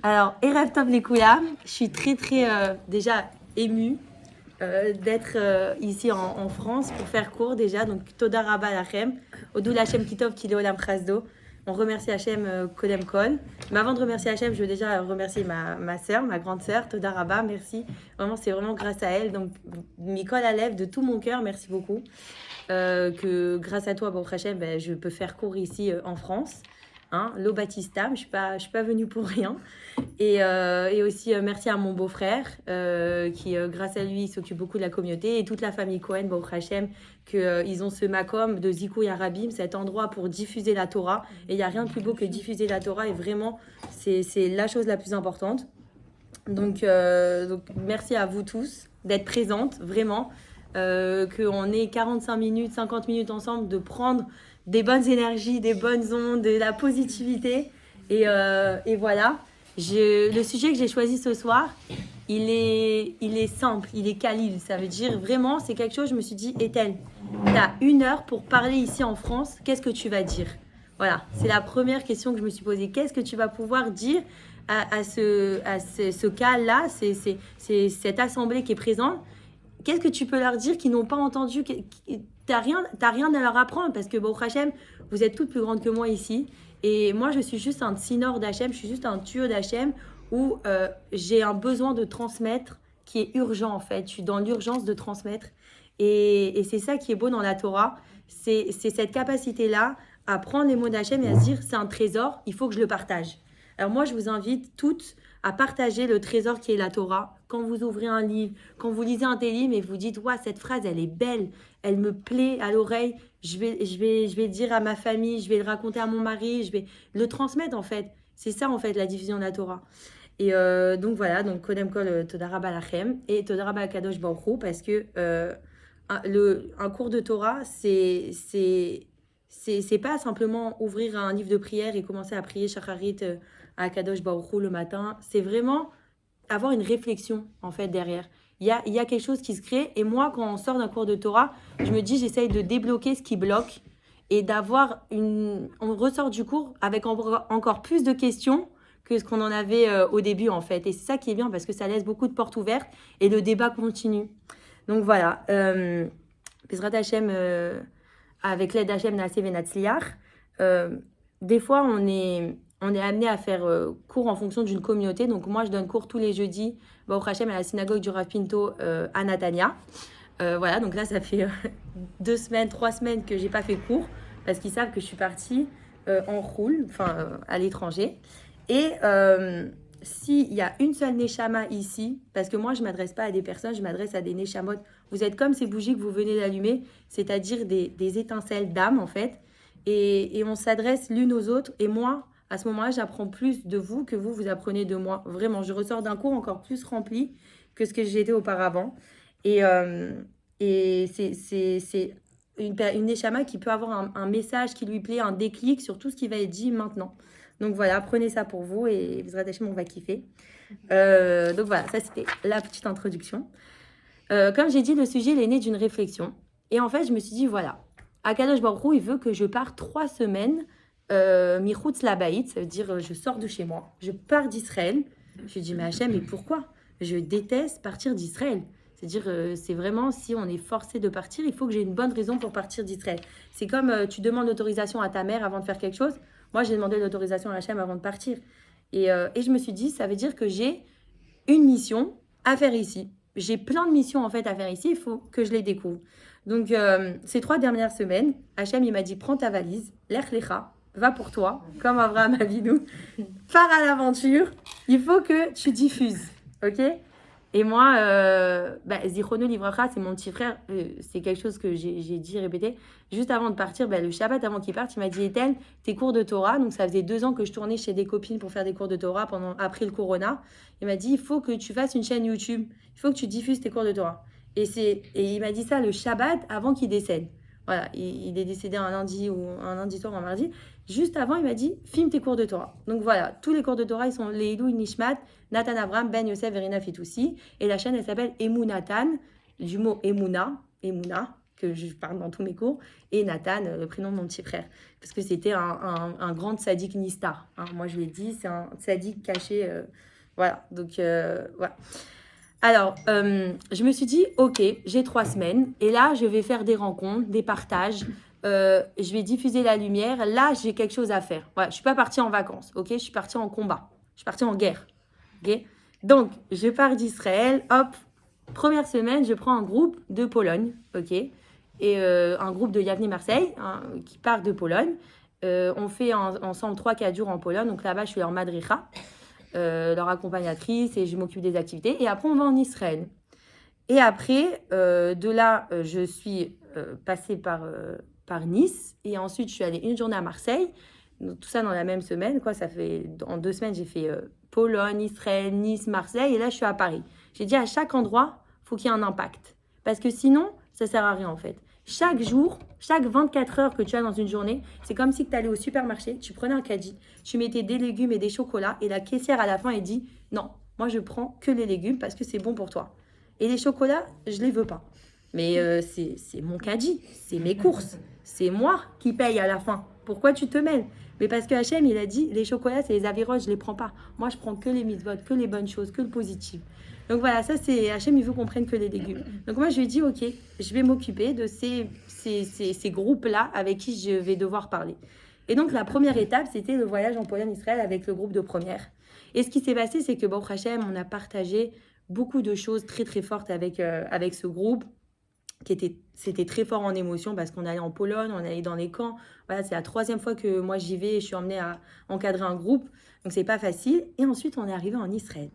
Alors, Erev Tov Lekoulam, je suis très déjà émue d'être ici en France pour faire cours déjà. Donc, Toda Rabba Lachem, Odou Lachem Kitov Kileolam Chasdo. On remercie Hachem Kodem Kol. Mais avant de remercier Hachem, je veux déjà remercier ma sœur, ma grande sœur, Toda Rabba, merci. Vraiment, c'est vraiment grâce à elle. Donc, Mikol Alev, de tout mon cœur, merci beaucoup. Que grâce à toi, Baruch Hachem, je peux faire cours ici en France. Hein, Lo Batista, je suis pas venue pour rien. Et aussi, merci à mon beau-frère, qui, grâce à lui, s'occupe beaucoup de la communauté, et toute la famille Cohen, Baruch Hashem, qu'ils ont ce makom de Zikou Yarabim, cet endroit pour diffuser la Torah. Et il n'y a rien de plus beau que diffuser la Torah, et vraiment, c'est la chose la plus importante. Donc, merci à vous tous d'être présentes, vraiment. Qu'on ait 45 minutes, 50 minutes ensemble, de prendre des bonnes énergies, des bonnes ondes, de la positivité. Et voilà. Le sujet que j'ai choisi ce soir, il est simple, il est Khalil. Ça veut dire vraiment, c'est quelque chose, je me suis dit, Ethel, tu as 1 heure pour parler ici en France, qu'est-ce que tu vas dire? Voilà, c'est la première question que je me suis posée. Qu'est-ce que tu vas pouvoir dire à ce cas-là, c'est cette assemblée qui est présente? Qu'est-ce que tu peux leur dire qu'ils n'ont pas entendu? T'as rien à leur apprendre parce que, Baruch Hashem, vous êtes toutes plus grandes que moi ici. Et moi, je suis juste un tsinor d'Hachem, je suis juste un tuyau d'Hachem où j'ai un besoin de transmettre qui est urgent en fait. Je suis dans l'urgence de transmettre. Et c'est ça qui est beau dans la Torah. C'est cette capacité-là à prendre les mots d'Hachem et à se dire c'est un trésor, il faut que je le partage. Alors moi, je vous invite toutes à partager le trésor qui est la Torah. Quand vous ouvrez un livre, quand vous lisez un télim et vous dites ouais, cette phrase, elle est belle, elle me plaît à l'oreille, je vais le dire à ma famille, je vais le raconter à mon mari, je vais le transmettre en fait. C'est ça en fait la diffusion de la Torah. Et donc voilà, donc Kodem Kol Toda Rabba Lachem et Toda Rabba Kadosh Baruch Hu, parce que un cours de Torah, c'est pas simplement ouvrir un livre de prière et commencer à prier Shacharit à Kadosh Baruch Hu le matin. C'est vraiment avoir une réflexion en fait derrière. Il y a quelque chose qui se crée, et moi quand on sort d'un cours de Torah, je me dis j'essaye de débloquer ce qui bloque et d'avoir on ressort du cours avec encore plus de questions que ce qu'on en avait au début en fait. Et c'est ça qui est bien parce que ça laisse beaucoup de portes ouvertes et le débat continue. Donc voilà, Bezrat Hashem, avec l'aide d'Hachem Naaseh Venatzliach, des fois on est amené à faire cours en fonction d'une communauté. Donc moi je donne cours tous les jeudis Baruch Hashem à la synagogue du Rav Pinto à Natania. Voilà, donc là ça fait 2 semaines, 3 semaines que j'ai pas fait cours parce qu'ils savent que je suis partie en roule, enfin à l'étranger. Et s'il y a une seule Neshama ici, parce que moi je ne m'adresse pas à des personnes, je m'adresse à des Neshamot. Vous êtes comme ces bougies que vous venez d'allumer, c'est-à-dire des étincelles d'âme en fait. Et on s'adresse l'une aux autres. Et moi, à ce moment-là, j'apprends plus de vous que vous apprenez de moi. Vraiment, je ressors d'un cours encore plus rempli que ce que j'étais auparavant. Et, c'est une Neshama qui peut avoir un message qui lui plaît, un déclic sur tout ce qui va être dit maintenant. Donc voilà, prenez ça pour vous et Bezrat Hashem, on va kiffer. Donc voilà, ça c'était la petite introduction. Comme j'ai dit, le sujet il est né d'une réflexion. Et en fait, je me suis dit, voilà, Akadosh Baruch Hu, il veut que je parte 3 semaines Michutz Labaït, ça veut dire je sors de chez moi, je pars d'Israël. Je dis, mais Hachem, mais pourquoi? Je déteste partir d'Israël. C'est-à-dire, c'est vraiment, si on est forcé de partir, il faut que j'ai une bonne raison pour partir d'Israël. C'est comme tu demandes l'autorisation à ta mère avant de faire quelque chose. Moi, j'ai demandé l'autorisation à Hachem avant de partir. Et je me suis dit, ça veut dire que j'ai une mission à faire ici. J'ai plein de missions en fait à faire ici, il faut que je les découvre. Donc, ces 3 dernières semaines, Hachem, il m'a dit, prends ta valise, l'ech lecha, va pour toi, comme Abraham Avinu, pars à l'aventure, il faut que tu diffuses, ok? Et moi, Zichrono Livracha, c'est mon petit frère, c'est quelque chose que j'ai dit, répété. Juste avant de partir, le Shabbat, avant qu'il parte, il m'a dit, Ethel, tes cours de Torah, donc ça faisait 2 ans que je tournais chez des copines pour faire des cours de Torah après le Corona. Il m'a dit, il faut que tu fasses une chaîne YouTube, il faut que tu diffuses tes cours de Torah. Et il m'a dit ça le Shabbat avant qu'il décède. Voilà, il est décédé un lundi soir ou un mardi. Juste avant, il m'a dit, filme tes cours de Torah. Donc voilà, tous les cours de Torah, ils sont Leilou Nishmat, Nathan Avram, Ben Yosef, Verina Fitoussi. Et la chaîne, elle s'appelle Emunatan, du mot Emuna, que je parle dans tous mes cours, et Nathan, le prénom de mon petit frère. Parce que c'était un grand tzaddik nistar. Hein. Moi, je l'ai dit, c'est un tzaddik caché. Voilà, donc voilà. Alors, je me suis dit, ok, j'ai 3 semaines, et là, je vais faire des rencontres, des partages, je vais diffuser la lumière. Là, j'ai quelque chose à faire. Voilà, je ne suis pas partie en vacances, ok? Je suis partie en combat, je suis partie en guerre, ok? Donc, je pars d'Israël, hop, première semaine, je prends un groupe de Pologne, ok? Et un groupe de Yavne Marseille, hein, qui part de Pologne. On fait ensemble 3-4 jours en Pologne, donc là-bas, je suis leur madricha. Leur accompagnatrice, et je m'occupe des activités. Et après, on va en Israël. Et après, de là, je suis passée par Nice. Et ensuite, je suis allée une journée à Marseille. Donc, tout ça dans la même semaine. Quoi. Ça fait, en 2 semaines, j'ai fait Pologne, Israël, Nice, Marseille. Et là, je suis à Paris. J'ai dit à chaque endroit, il faut qu'il y ait un impact. Parce que sinon, ça ne sert à rien en fait. Chaque jour, chaque 24 heures que tu as dans une journée, c'est comme si tu allais au supermarché, tu prenais un caddie, tu mettais des légumes et des chocolats et la caissière à la fin, elle dit « Non, moi je prends que les légumes parce que c'est bon pour toi. Et les chocolats, je les veux pas. Mais c'est mon caddie, c'est mes courses, c'est moi qui paye à la fin. Pourquoi tu te mêles ?» Mais parce que Hachem, il a dit « Les chocolats, c'est les avérotes, je les prends pas. Moi, je prends que les mitzvot, que les bonnes choses, que le positif. » Donc voilà, ça c'est Hachem, il veut qu'on prenne que les légumes. Donc moi je lui ai dit ok, je vais m'occuper de ces groupes-là avec qui je vais devoir parler. Et donc la première étape, c'était le voyage en Pologne-Israël avec le groupe de première. Et ce qui s'est passé, c'est que Baruch Hachem, on a partagé beaucoup de choses très très fortes avec ce groupe. C'était très fort en émotion parce qu'on allait en Pologne, on allait dans les camps. Voilà, c'est la 3e fois que moi j'y vais et je suis emmenée à encadrer un groupe. Donc c'est pas facile. Et ensuite, on est arrivé en Israël.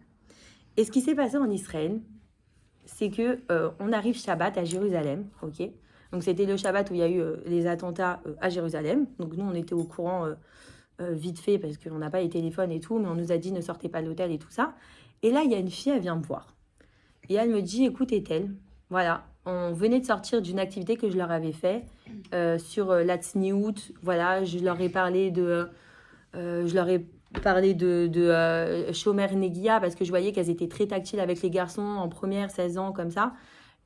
Et ce qui s'est passé en Israël, c'est que on arrive Shabbat à Jérusalem, ok. Donc c'était le Shabbat où il y a eu les attentats à Jérusalem. Donc nous on était au courant vite fait parce qu'on n'a pas les téléphones et tout, mais on nous a dit ne sortez pas de l'hôtel et tout ça. Et là il y a une fille, elle vient me voir et elle me dit écoute Ethel, voilà, on venait de sortir d'une activité que je leur avais fait sur la Tzniout. Voilà, je leur ai parlé de Shomer Negia parce que je voyais qu'elles étaient très tactiles avec les garçons en première, 16 ans, comme ça.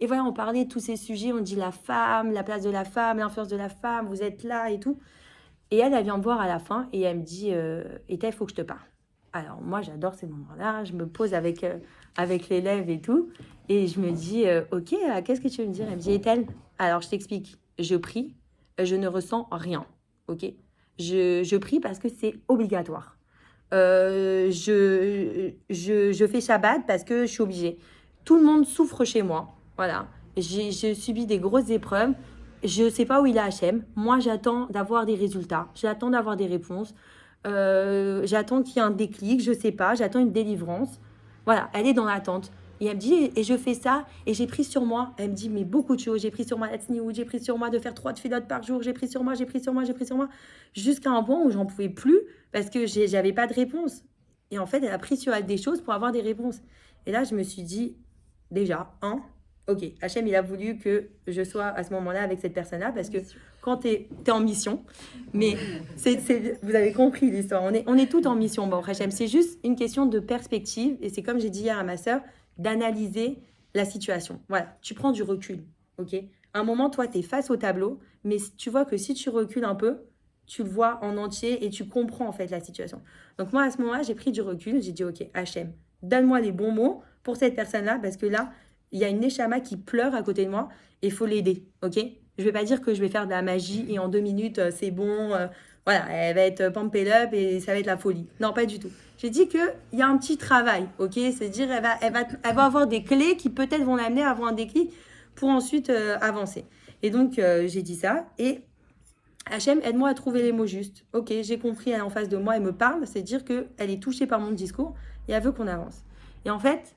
Et voilà, on parlait de tous ces sujets, on dit la femme, la place de la femme, l'influence de la femme, vous êtes là et tout. Et elle vient me voir à la fin et elle me dit Ethel, il faut que je te parle. Alors moi, j'adore ces moments-là, je me pose avec l'élève et tout. Et je me dis ok, qu'est-ce que tu veux me dire? Elle me dit Ethel, alors je t'explique, je prie, je ne ressens rien, ok? Je prie parce que c'est obligatoire. Je fais Shabbat parce que je suis obligée. Tout le monde souffre chez moi. Voilà. J'ai subi des grosses épreuves. Je ne sais pas où il est Hachem. Moi, j'attends d'avoir des résultats. J'attends d'avoir des réponses. J'attends qu'il y ait un déclic. Je ne sais pas. J'attends une délivrance. Voilà. Elle est dans l'attente. Et elle me dit, et je fais ça, et j'ai pris sur moi. Elle me dit, mais beaucoup de choses. J'ai pris sur moi la tsniout, j'ai pris sur moi de faire 3 tfilotes par jour, j'ai pris sur moi, jusqu'à un point où j'en pouvais plus parce que j'avais pas de réponse. Et en fait, elle a pris sur elle des choses pour avoir des réponses. Et là, je me suis dit, déjà, ok, Hachem, il a voulu que je sois à ce moment-là avec cette personne-là parce que quand t'es en mission, mais vous avez compris l'histoire, on est toutes en mission, bon, Hachem, c'est juste une question de perspective et c'est comme j'ai dit hier à ma sœur, d'analyser la situation. Voilà, tu prends du recul, ok? À un moment, toi, tu es face au tableau, mais tu vois que si tu recules un peu, tu le vois en entier et tu comprends en fait la situation. Donc moi, à ce moment-là, j'ai pris du recul, j'ai dit, ok, Hachem, donne-moi les bons mots pour cette personne-là, parce que là, il y a une Neshama qui pleure à côté de moi et il faut l'aider, ok? Je vais pas dire que je vais faire de la magie et en 2 minutes, c'est bon, voilà, elle va être pumped up et ça va être la folie. Non, pas du tout. J'ai dit qu'il y a un petit travail, ok? C'est-à-dire elle va avoir des clés qui peut-être vont l'amener à avoir un déclic pour ensuite avancer. Et donc, j'ai dit ça. Et Hachem, aide-moi à trouver les mots justes. Ok, j'ai compris, elle est en face de moi, elle me parle. C'est-à-dire qu'elle est touchée par mon discours et elle veut qu'on avance. Et en fait,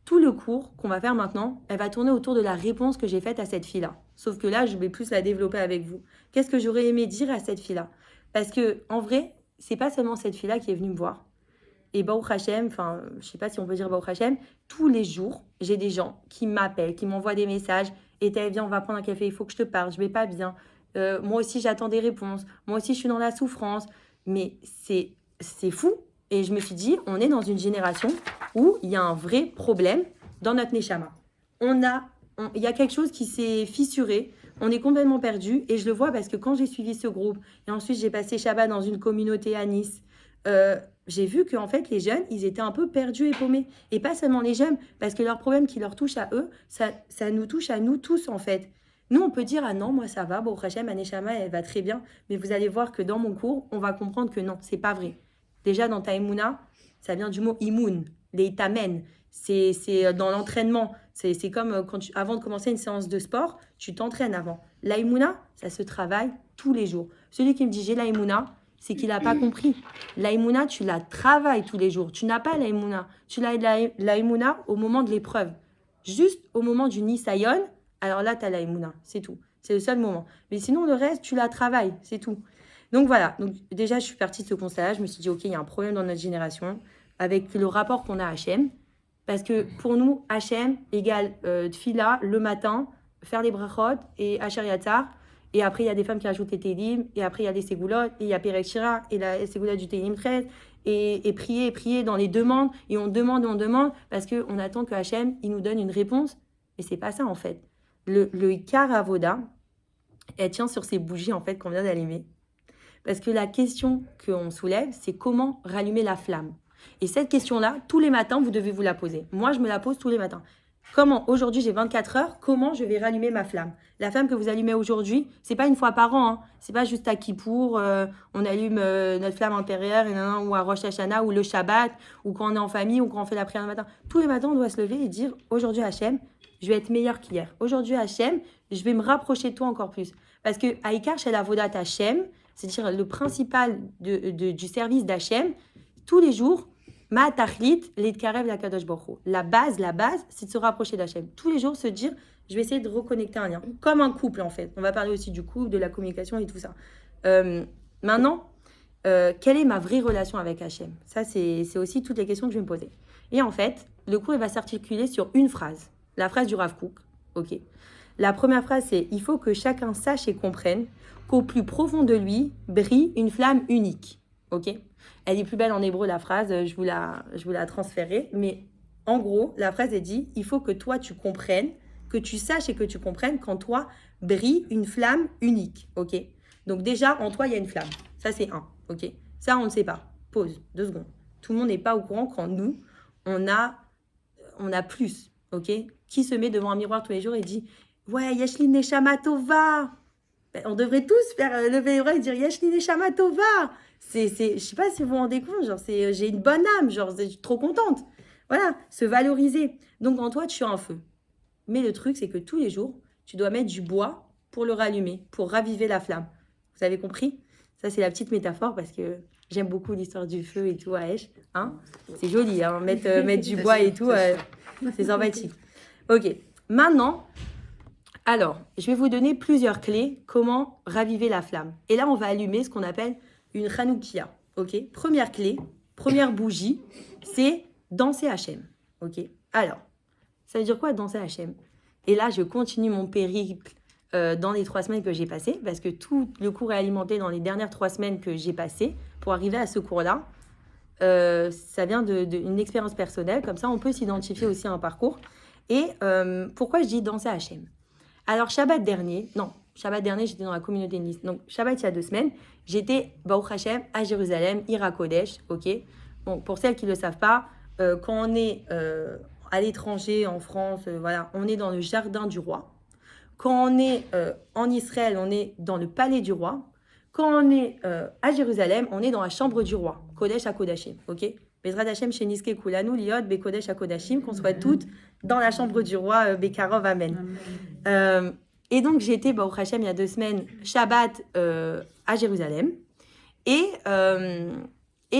tout le cours qu'on va faire maintenant, elle va tourner autour de la réponse que j'ai faite à cette fille-là. Sauf que là, je vais plus la développer avec vous. Qu'est-ce que j'aurais aimé dire à cette fille-là? Parce que en vrai, c'est pas seulement cette fille-là qui est venue me voir. Et Baruch Hashem, enfin, je sais pas si on peut dire Baruch Hashem, tous les jours, j'ai des gens qui m'appellent, qui m'envoient des messages. Et t'es viens, on va prendre un café, il faut que je te parle, je vais pas bien. Moi aussi, j'attends des réponses. Moi aussi, je suis dans la souffrance. Mais c'est fou. Et je me suis dit, on est dans une génération où il y a un vrai problème dans notre Neshama. Il y a quelque chose qui s'est fissuré. On est complètement perdu et je le vois parce que quand j'ai suivi ce groupe et ensuite j'ai passé Shabbat dans une communauté à Nice, j'ai vu qu'en fait les jeunes, ils étaient un peu perdus et paumés. Et pas seulement les jeunes, parce que leurs problèmes qui leur touchent à eux, ça nous touche à nous tous en fait. Nous, on peut dire, ah non, moi ça va, bon, Hachem, Aneshama, elle va très bien. Mais vous allez voir que dans mon cours, on va comprendre que non, c'est pas vrai. Déjà, dans ta Emouna, ça vient du mot Imoun, les tamen. C'est dans l'entraînement. C'est comme avant de commencer une séance de sport, tu t'entraînes avant. La Emouna, ça se travaille tous les jours. Celui qui me dit j'ai la Emouna, c'est qu'il n'a pas compris. La Emouna, tu la travailles tous les jours. Tu n'as pas la Emouna. Tu as la Emouna au moment de l'épreuve. Juste au moment du Nisayon, alors là, tu as la Emouna. C'est tout. C'est le seul moment. Mais sinon, le reste, tu la travailles. C'est tout. Donc voilà. Donc, déjà, je suis partie de ce constat-là. Je me suis dit, OK, il y a un problème dans notre génération avec le rapport qu'on a à Hachem. Parce que pour nous, Hachem égale Tfila le matin, faire les brachot et Asher Yatzar. Et après, il y a des femmes qui rajoutent les télim. Et après, il y a les ségoulottes. Et il y a Perek Shira et la ségoulot du télim 13. Et prier dans les demandes. Et on demande parce qu'on attend que Hachem, il nous donne une réponse. Mais c'est pas ça, en fait. Le Ikar Avoda, elle tient sur ces bougies, en fait, qu'on vient d'allumer. Parce que la question qu'on soulève, c'est comment rallumer la flamme. Et cette question-là, tous les matins, vous devez vous la poser. Moi, je me la pose tous les matins. Comment, aujourd'hui, j'ai 24 heures, comment je vais rallumer ma flamme? La flamme que vous allumez aujourd'hui, c'est pas une fois par an. Hein. C'est pas juste à Kippour, on allume notre flamme intérieure, ou à Rosh Hashanah, ou le Shabbat, ou quand on est en famille, ou quand on fait la prière le matin. Tous les matins, on doit se lever et dire, aujourd'hui, Hachem, je vais être meilleur qu'hier. Aujourd'hui, Hachem, je vais me rapprocher de toi encore plus. Parce que Aïkar, chez la Vodat Hachem, c'est-à-dire le principal du service d'Hachem, tous les jours, Ma tachlit, l'itkarev la kadosh baruch hu. La base, c'est de se rapprocher d'Hachem. Tous les jours, se dire, je vais essayer de reconnecter un lien. Comme un couple, en fait. On va parler aussi du couple, de la communication et tout ça. Maintenant, quelle est ma vraie relation avec Hachem? Ça, c'est aussi toutes les questions que je vais me poser. Et en fait, le cours, il va s'articuler sur une phrase. La phrase du Rav Kook. OK. La première phrase, c'est « Il faut que chacun sache et comprenne qu'au plus profond de lui brille une flamme unique. » OK. Elle est plus belle en hébreu, la phrase. Je vous la transférerai. Mais en gros, la phrase est dit « Il faut que toi, tu comprennes, que tu saches et que tu comprennes qu'en toi brille une flamme unique. » OK. Donc déjà, en toi, il y a une flamme. Ça, c'est un. OK. Ça, on ne sait pas. Pause. 2 secondes. Tout le monde n'est pas au courant qu'en nous, on a plus. OK. Qui se met devant un miroir tous les jours et dit « Ouais, Yeshli Neshama Tova !» On devrait tous faire lever les bras et dire « Yeshli Neshama Tova !» Je sais pas si vous vous rendez compte, genre, j'ai une bonne âme, genre, je suis trop contente. Voilà, se valoriser. Donc, en toi, tu as un feu. Mais le truc, c'est que tous les jours, tu dois mettre du bois pour le rallumer, pour raviver la flamme. Vous avez compris? Ça, c'est la petite métaphore parce que j'aime beaucoup l'histoire du feu et tout à Esch. Hein, c'est joli, hein, mettre du bois et tout, c'est sympathique. Ok, maintenant, alors, je vais vous donner plusieurs clés comment raviver la flamme. Et là, on va allumer ce qu'on appelle une Hanoukia. Ok, première clé, première bougie, c'est danser Hachem. Ok, alors, ça veut dire quoi danser Hachem? Et là, je continue mon périple dans les 3 semaines que j'ai passées, parce que tout le cours est alimenté dans les dernières 3 semaines que j'ai passées pour arriver à ce cours-là. Ça vient d'une expérience personnelle, comme ça on peut s'identifier aussi à un parcours. Et pourquoi je dis danser Hachem? Alors Shabbat dernier, j'étais dans la communauté de Nice. Donc Shabbat il y a 2 semaines, j'étais Baruch Hashem à Jérusalem, Ira Kodesh, ok. Bon, pour celles qui ne le savent pas, quand on est à l'étranger, en France, voilà, on est dans le jardin du roi. Quand on est en Israël, on est dans le palais du roi. Quand on est à Jérusalem, on est dans la chambre du roi, Kodesh à Kodashim, ok. Bezrat Hashem chez Niske Kulanu, Liot, Bekodesh à Kodashim, qu'on soit toutes dans la chambre du roi, Bekarov, Amen. Et donc, j'étais, Baruch Hashem, il y a 2 semaines, Shabbat à Jérusalem. Et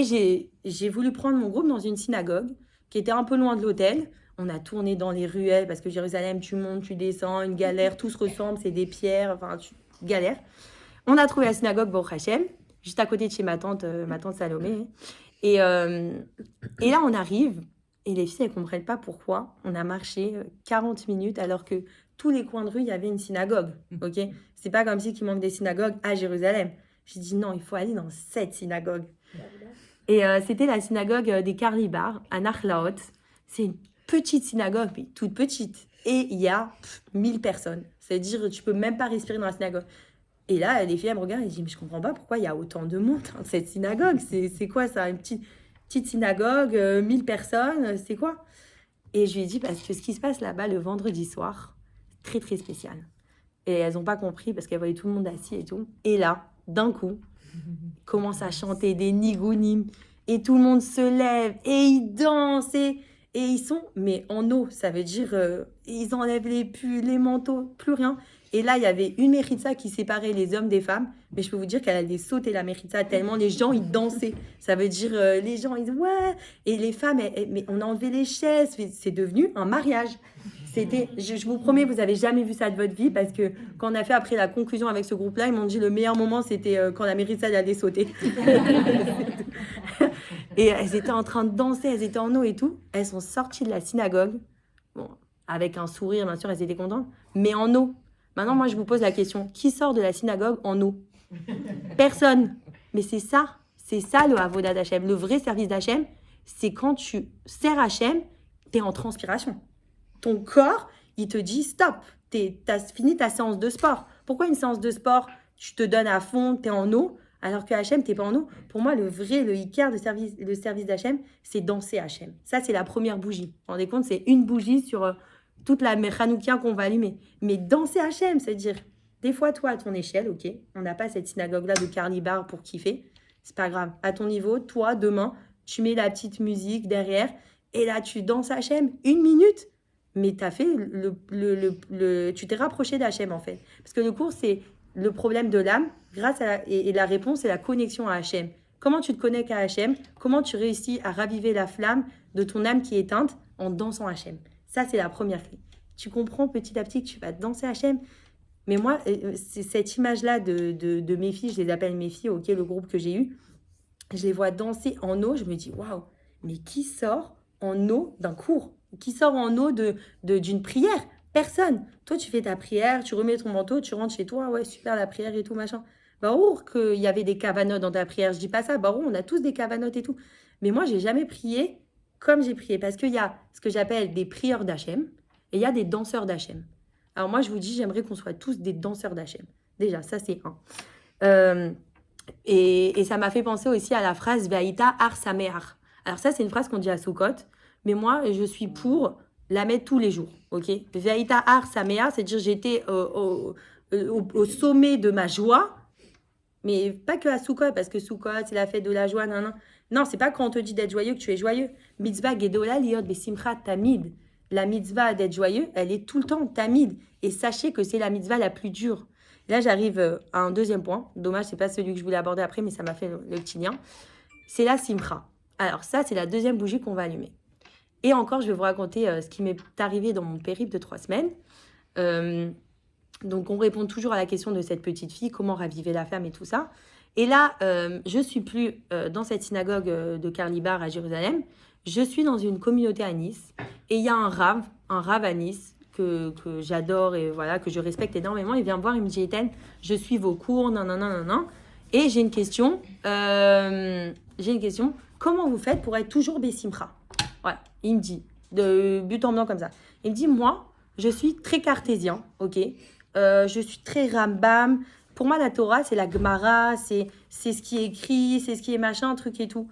j'ai voulu prendre mon groupe dans une synagogue qui était un peu loin de l'hôtel. On a tourné dans les ruelles parce que Jérusalem, tu montes, tu descends, une galère, tout se ressemble, c'est des pierres, enfin, galère. On a trouvé la synagogue Baruch Hashem, juste à côté de chez ma tante Salomé. Et là, on arrive, et les filles, elles ne comprennent pas pourquoi on a marché 40 minutes alors que tous les coins de rue, il y avait une synagogue. Ok, c'est pas comme si il manque des synagogues à Jérusalem. J'ai dit non, il faut aller dans cette synagogue. Et c'était la synagogue des Karlibar, à Nachlaot. C'est une petite synagogue, mais toute petite. Et il y a 1000 personnes. C'est-à-dire, tu peux même pas respirer dans la synagogue. Et là, les filles, elles me regardent et disent, mais je comprends pas pourquoi il y a autant de monde dans cette synagogue. C'est quoi ça? Une petite synagogue, 1000 personnes, c'est quoi? Et je lui ai dit, parce que ce qui se passe là-bas le vendredi soir, très très spécial. Et elles n'ont pas compris parce qu'elles voyaient tout le monde assis et tout. Et là, d'un coup, ils commencent à chanter des nigounim. Et tout le monde se lève et ils dansent. Et ils sont, mais en eau, ça veut dire, ils enlèvent les pulls, les manteaux, plus rien. Et là, il y avait une méritza qui séparait les hommes des femmes. Mais je peux vous dire qu'elle allait sauter la méritza tellement les gens, ils dansaient. Ça veut dire, les gens, ils disent, ouais. Et les femmes, mais on a enlevé les chaises. C'est devenu un mariage. C'était, je vous promets, vous n'avez jamais vu ça de votre vie parce que quand on a fait après la conclusion avec ce groupe-là, ils m'ont dit le meilleur moment, c'était quand la méritza allait sauter. Et elles étaient en train de danser, elles étaient en eau et tout. Elles sont sorties de la synagogue. Bon, avec un sourire, bien sûr, elles étaient contentes, mais en eau. Maintenant, moi, je vous pose la question. Qui sort de la synagogue en eau? Personne. Mais c'est ça le avodat d'Hachem. Le vrai service d'Hachem, c'est quand tu sers Hachem, tu es en transpiration. Ton corps, il te dit stop. Tu as fini ta séance de sport. Pourquoi une séance de sport, tu te donnes à fond, tu es en eau, alors que Hachem, tu n'es pas en eau? Pour moi, le Icar de service d'Hachem, c'est danser Hachem. Ça, c'est la première bougie. Vous vous rendez compte, c'est une bougie sur toute la Hanoukia qu'on va allumer. Mais danser Hachem, c'est-à-dire, des fois, toi, à ton échelle, ok, on n'a pas cette synagogue-là de Carlibar pour kiffer, c'est pas grave. À ton niveau, toi, demain, tu mets la petite musique derrière, et là, tu danses Hachem 1 minute. Mais tu as fait tu t'es rapproché d'Hachem, en fait. Parce que le cours, c'est le problème de l'âme, et la réponse, c'est la connexion à Hachem. Comment tu te connectes à Hachem? Comment tu réussis à raviver la flamme de ton âme qui est éteinte en dansant Hachem? Ça, c'est la première clé. Tu comprends petit à petit que tu vas danser Hachem. Mais moi, c'est cette image-là de mes filles, je les appelle mes filles, ok, le groupe que j'ai eu, je les vois danser en eau, je me dis, waouh, mais qui sort en eau d'un cours? Qui sort en eau d'une prière? Personne. Toi, tu fais ta prière, tu remets ton manteau, tu rentres chez toi, ouais, super la prière et tout, machin. Barour qu'il y avait des cavanotes dans ta prière, je dis pas ça, barour, on a tous des cavanotes et tout. Mais moi, j'ai jamais prié comme j'ai prié, parce qu'il y a ce que j'appelle des prieurs d'Hachem, et il y a des danseurs d'Hachem. Alors moi, je vous dis, j'aimerais qu'on soit tous des danseurs d'Hachem. Déjà, ça, c'est un. Et ça m'a fait penser aussi à la phrase « Vaïta ar sameach ». Alors ça, c'est une phrase qu'on dit à Sukkot, mais moi, je suis pour la mettre tous les jours, ok? « Vaïta ar sameach », c'est-à-dire j'étais au sommet de ma joie, mais pas que à Sukkot, parce que Sukkot, c'est la fête de la joie, non. Non, c'est pas quand on te dit d'être joyeux que tu es joyeux. Mitzvah gedola liot besimcha tamid. La mitzvah d'être joyeux, elle est tout le temps tamid. Et sachez que c'est la mitzvah la plus dure. Là, j'arrive à un deuxième point. Dommage, c'est pas celui que je voulais aborder après, mais ça m'a fait le petit lien. C'est la simcha. Alors ça, c'est la deuxième bougie qu'on va allumer. Et encore, je vais vous raconter ce qui m'est arrivé dans mon périple de 3 semaines. Donc, on répond toujours à la question de cette petite fille, comment raviver la flamme et tout ça. Et là, je ne suis plus dans cette synagogue de Carlibar à Jérusalem. Je suis dans une communauté à Nice. Et il y a un rave à Nice que j'adore et voilà, que je respecte énormément. Il vient me voir, il me dit « Eten, je suis vos cours, non. » Et j'ai une question. Comment vous faites pour être toujours Bessimcha? Voilà, il me dit, de but en blanc comme ça. Il me dit, moi, je suis très cartésien, ok? Je suis très Rambam. Pour moi, la Torah, c'est la Gemara, c'est ce qui est écrit, c'est ce qui est machin, truc et tout.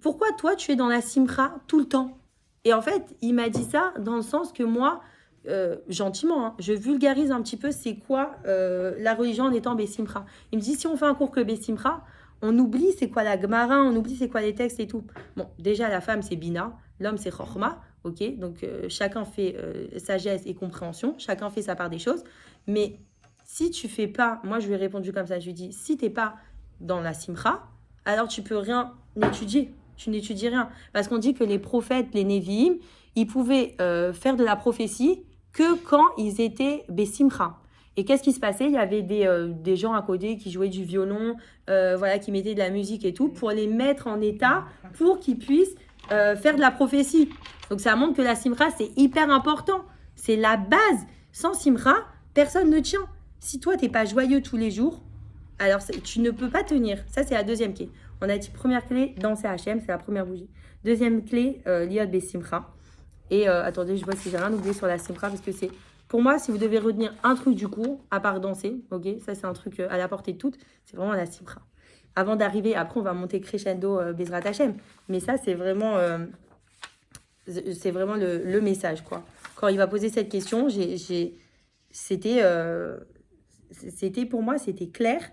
Pourquoi toi, tu es dans la Simcha tout le temps? Et en fait, il m'a dit ça dans le sens que moi, gentiment, hein, je vulgarise un petit peu c'est quoi la religion en étant Bessimcha. Il me dit, si on fait un cours que Bessimcha, on oublie c'est quoi la Gemara, on oublie c'est quoi les textes et tout. Bon, déjà, la femme, c'est Bina, l'homme, c'est Chochma, ok? Donc, chacun fait sagesse et compréhension, chacun fait sa part des choses. Mais si tu fais pas, moi, je lui ai répondu comme ça, je lui ai dit, si tu n'es pas dans la Simcha, alors tu peux rien étudier. Tu n'étudies rien. Parce qu'on dit que les prophètes, les Nevi'im, ils pouvaient faire de la prophétie que quand ils étaient Bessimcha. Et qu'est-ce qui se passait? Il y avait des gens à côté qui jouaient du violon, voilà, qui mettaient de la musique et tout, pour les mettre en état pour qu'ils puissent faire de la prophétie. Donc ça montre que la Simcha, c'est hyper important. C'est la base. Sans Simcha, personne ne tient. Si toi, tu n'es pas joyeux tous les jours, alors tu ne peux pas tenir. Ça, c'est la deuxième clé. On a dit première clé, danser Hachem, c'est la première bougie. Deuxième clé, liot besimcha. Et attendez, je vois si j'ai rien oublié sur la simcha, parce que c'est Pour moi, si vous devez retenir un truc du cours, à part danser, ok, ça c'est un truc à la portée de toutes, c'est vraiment la simra. Avant d'arriver, après on va monter crescendo Bezrat Hashem, mais ça c'est vraiment le message, quoi. Quand il va poser cette question, c'était pour moi, c'était clair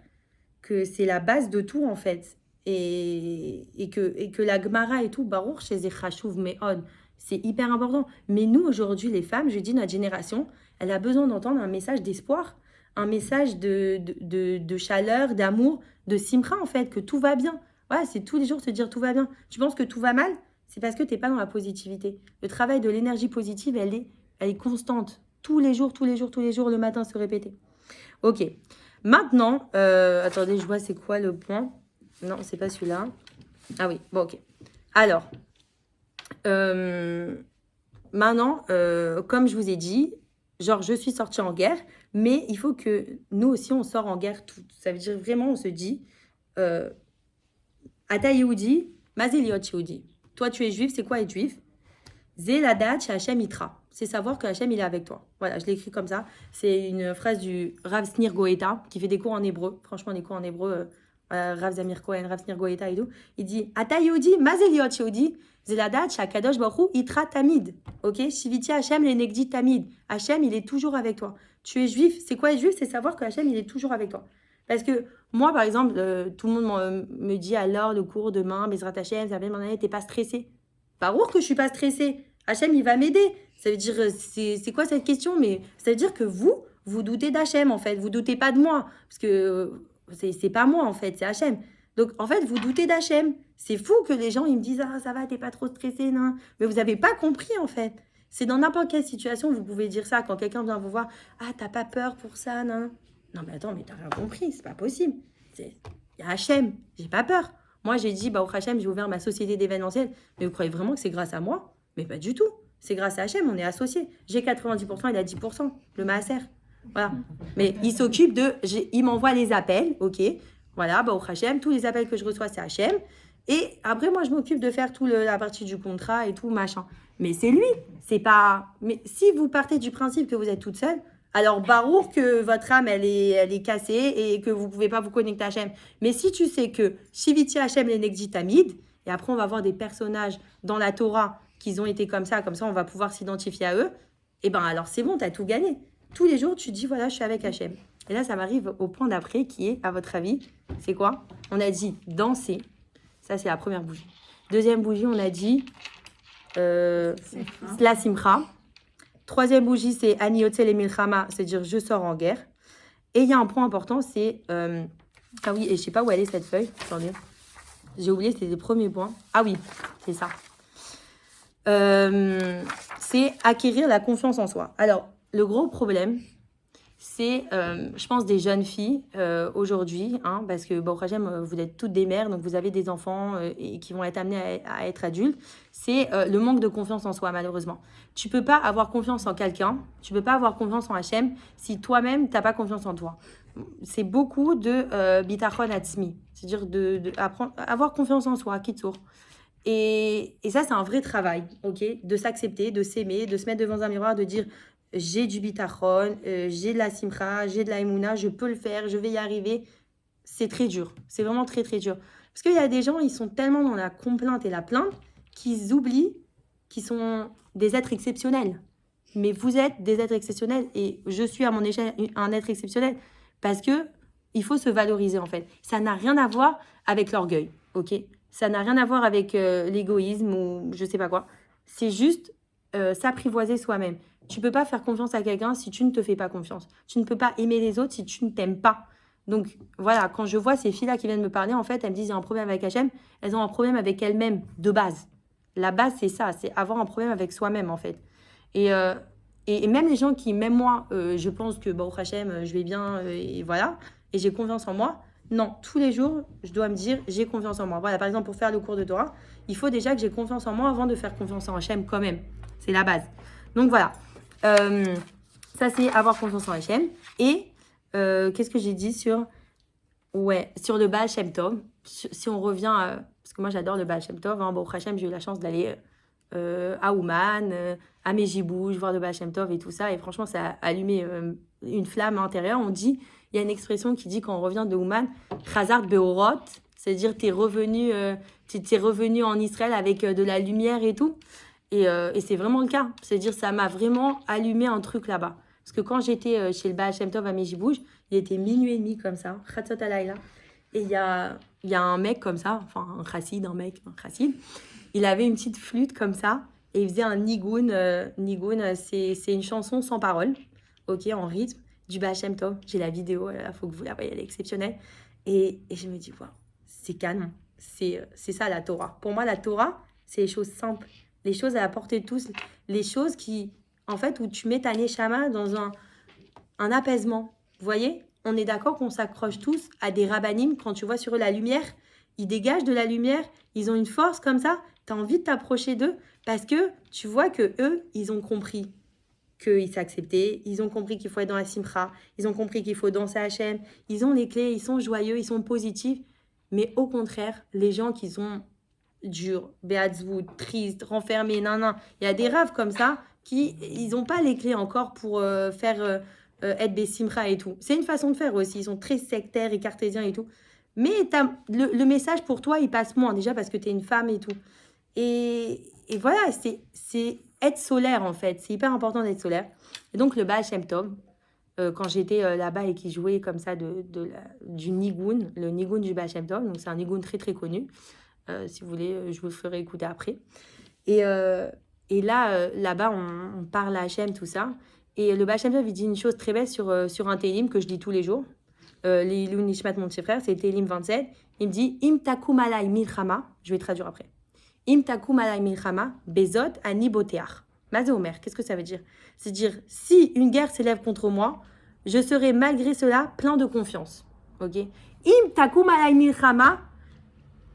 que c'est la base de tout, en fait. Et que la Gemara et tout, Baruch chez Zechashuv Me'od, c'est hyper important. Mais nous, aujourd'hui, les femmes, je dis, notre génération, elle a besoin d'entendre un message d'espoir, un message de chaleur, d'amour, de simra, en fait, que tout va bien. Voilà, c'est tous les jours se dire tout va bien. Tu penses que tout va mal? C'est parce que tu n'es pas dans la positivité. Le travail de l'énergie positive, elle est constante. Tous les jours, tous les jours, tous les jours, le matin, se répéter. Ok. Maintenant, attendez, je vois c'est quoi le point. Non, c'est pas celui-là. Ah oui, bon, ok. Alors, maintenant, comme je vous ai dit, genre, je suis sortie en guerre, mais il faut que nous aussi, on sort en guerre tout. Ça veut dire vraiment, on se dit, Ata Yehudi, Mazel Yot Yehudi. Toi, tu es juif, c'est quoi être juif? Zeladat Hachem Itra. C'est savoir que Hachem, il est avec toi. Voilà, je l'ai écrit comme ça. C'est une phrase du Rav Snir Goeta, qui fait des cours en hébreu. Franchement, des cours en hébreu, Rav Zamir Cohen, Rav Snir Goeta et tout. Il dit Ata Yehudi, Mazel Yot Yehudi, Zeladat Shakadosh Baruch Hu Itra Tamid. Ok? Shiviti Hachem Lenegdi Tamid. Hachem, il est toujours avec toi. Tu es juif. C'est quoi être juif? C'est savoir que Hachem, il est toujours avec toi. Parce que moi, par exemple, tout le monde me dit alors le cours demain, Bezrat Hachem, ça va m'en aller, t'es pas stressé. Baruch que je suis pas stressée. Hachem, il va m'aider. Ça veut dire, c'est quoi cette question? Mais ça veut dire que vous doutez d'Hachem, en fait. Vous doutez pas de moi. Parce que c'est pas moi, en fait, c'est Hachem. Donc, en fait, vous doutez d'Hachem. C'est fou que les gens, ils me disent, ah, ça va, t'es pas trop stressé, non. Mais vous avez pas compris, en fait. C'est dans n'importe quelle situation, vous pouvez dire ça. Quand quelqu'un vient vous voir, ah, t'as pas peur pour ça, non. Non, mais attends, mais t'as rien compris, c'est pas possible. Il y a Hachem, j'ai pas peur. Moi, j'ai dit, au Hachem, j'ai ouvert ma société d'événementiel. Mais vous croyez vraiment que c'est grâce à moi? Mais pas du tout. C'est grâce à Hachem, on est associés. J'ai 90%, il a 10%, le maaser. Voilà. Mais il s'occupe il m'envoie les appels, ok. Voilà, au Hachem, tous les appels que je reçois, c'est Hachem. Et après, moi, je m'occupe de faire la partie du contrat et tout, machin. Mais c'est lui, c'est pas... Mais si vous partez du principe que vous êtes toute seule, alors barour que votre âme, elle est cassée et que vous ne pouvez pas vous connecter à Hachem. Mais si tu sais que Shiviti Hachem Lenegdi Tamid, et après on va voir des personnages dans la Torah qui ont été comme ça on va pouvoir s'identifier à eux, et ben alors c'est bon, tu as tout gagné. Tous les jours, tu te dis, voilà, je suis avec Hachem. Et là, ça m'arrive au point d'après qui est, à votre avis, c'est quoi? On a dit danser. Ça, c'est la première bougie. Deuxième bougie, on a dit la simcha. Troisième bougie, c'est Ani Yotze le Milchama, c'est-à-dire je sors en guerre. Et il y a un point important, c'est... ah oui, et je sais pas où elle est cette feuille. Attendez. J'ai oublié, c'était les premiers points. Ah oui, c'est ça. C'est acquérir la confiance en soi. Alors, le gros problème, c'est, je pense, des jeunes filles aujourd'hui, hein, parce que, bon, vous êtes toutes des mères, donc vous avez des enfants et qui vont être amenés à être adultes. C'est le manque de confiance en soi, malheureusement. Tu peux pas avoir confiance en quelqu'un, tu peux pas avoir confiance en Hachem si toi-même, t'as pas confiance en toi. C'est beaucoup de bitachon atzmi, c'est-à-dire avoir confiance en soi, kitsour. Et ça, c'est un vrai travail, ok? De s'accepter, de s'aimer, de se mettre devant un miroir, de dire j'ai du bitachon, j'ai de la simcha, j'ai de la émouna, je peux le faire, je vais y arriver. C'est très dur, c'est vraiment très très dur. Parce qu'il y a des gens, ils sont tellement dans la complainte et la plainte qu'ils oublient qu'ils sont des êtres exceptionnels. Mais vous êtes des êtres exceptionnels et je suis à mon échelle un être exceptionnel parce que il faut se valoriser en fait. Ça n'a rien à voir avec l'orgueil, ok? Ça n'a rien à voir avec l'égoïsme ou je sais pas quoi. C'est juste s'apprivoiser soi-même. Tu peux pas faire confiance à quelqu'un si tu ne te fais pas confiance. Tu ne peux pas aimer les autres si tu ne t'aimes pas. Donc voilà, quand je vois ces filles-là qui viennent me parler, en fait, elles me disent il y a un problème avec Hachem, elles ont un problème avec elles-mêmes de base. La base, c'est ça, c'est avoir un problème avec soi-même, en fait. Et même les gens qui, même moi, je pense que, au Hachem, je vais bien, et voilà, et j'ai confiance en moi. Non, tous les jours, je dois me dire, j'ai confiance en moi. Voilà, par exemple, pour faire le cours de Torah, il faut déjà que j'ai confiance en moi avant de faire confiance en Hachem quand même. C'est la base. Donc voilà, ça c'est avoir confiance en Hachem. Et qu'est-ce que j'ai dit sur le Baal Shem Tov. Si on revient, parce que moi j'adore le Baal Shem Tov, hein, Hachem, j'ai eu la chance d'aller à Ouman, à Mejibouj, voir le Baal Shem Tov et tout ça. Et franchement, ça a allumé une flamme intérieure. On dit, il y a une expression qui dit quand on revient de Ouman, Chazart Beorot, c'est-à-dire t'es revenu en Israël avec de la lumière et tout. Et c'est vraiment le cas. C'est-à-dire ça m'a vraiment allumé un truc là-bas. Parce que quand j'étais chez le Baal Shem Tov à Mejibouj, il était 00:30 comme ça, Chatzot Halayla. Et il y a un mec comme ça, enfin un chassid, un chassid. Il avait une petite flûte comme ça et il faisait un nigoun. Nigoun, c'est une chanson sans parole, ok, en rythme, du Baal Shem Tov. J'ai la vidéo, il faut que vous la voyez, elle est exceptionnelle. Et je me dis, wow, c'est canon. C'est ça la Torah. Pour moi, la Torah, c'est les choses simples, les choses à la portée de tous, les choses qui, en fait, où tu mets ta neshama dans un apaisement. Vous voyez, on est d'accord qu'on s'accroche tous à des rabbanim. Quand tu vois sur eux la lumière, ils dégagent de la lumière, ils ont une force comme ça, tu as envie de t'approcher d'eux parce que tu vois que eux, ils ont compris qu'ils s'acceptaient, ils ont compris qu'il faut être dans la simcha, ils ont compris qu'il faut danser Hachem, ils ont les clés, ils sont joyeux, ils sont positifs. Mais au contraire, les gens qui sont durs, béatzvoud, tristes, renfermés, il y a des raves comme ça qui, ils n'ont pas les clés encore pour faire... être des simcha et tout. C'est une façon de faire aussi. Ils sont très sectaires et cartésiens et tout. Mais le message pour toi, il passe moins. Déjà parce que tu es une femme et tout. Et voilà, c'est être solaire en fait. C'est hyper important d'être solaire. Et donc le Baal Shem Tov, quand j'étais là-bas et qui jouait comme ça du nigoun, le nigoun du Baal Shem Tov. Donc c'est un nigoun très très connu. Si vous voulez, je vous le ferai écouter après. Et là, là-bas, on parle à Hachem, tout ça. Et le Baal Shem Tov, il dit une chose très belle sur un Télim que je dis tous les jours. L'Ilun Nishmat, mon petit frère, c'est Télim 27. Il me dit Im takum alay milchama. Je vais traduire après. Im takum alay milchama, bezot ani boteach. Mazé Omer, qu'est-ce que ça veut dire? C'est-à-dire, si une guerre s'élève contre moi, je serai malgré cela plein de confiance. Ok? Im takum alay milchama,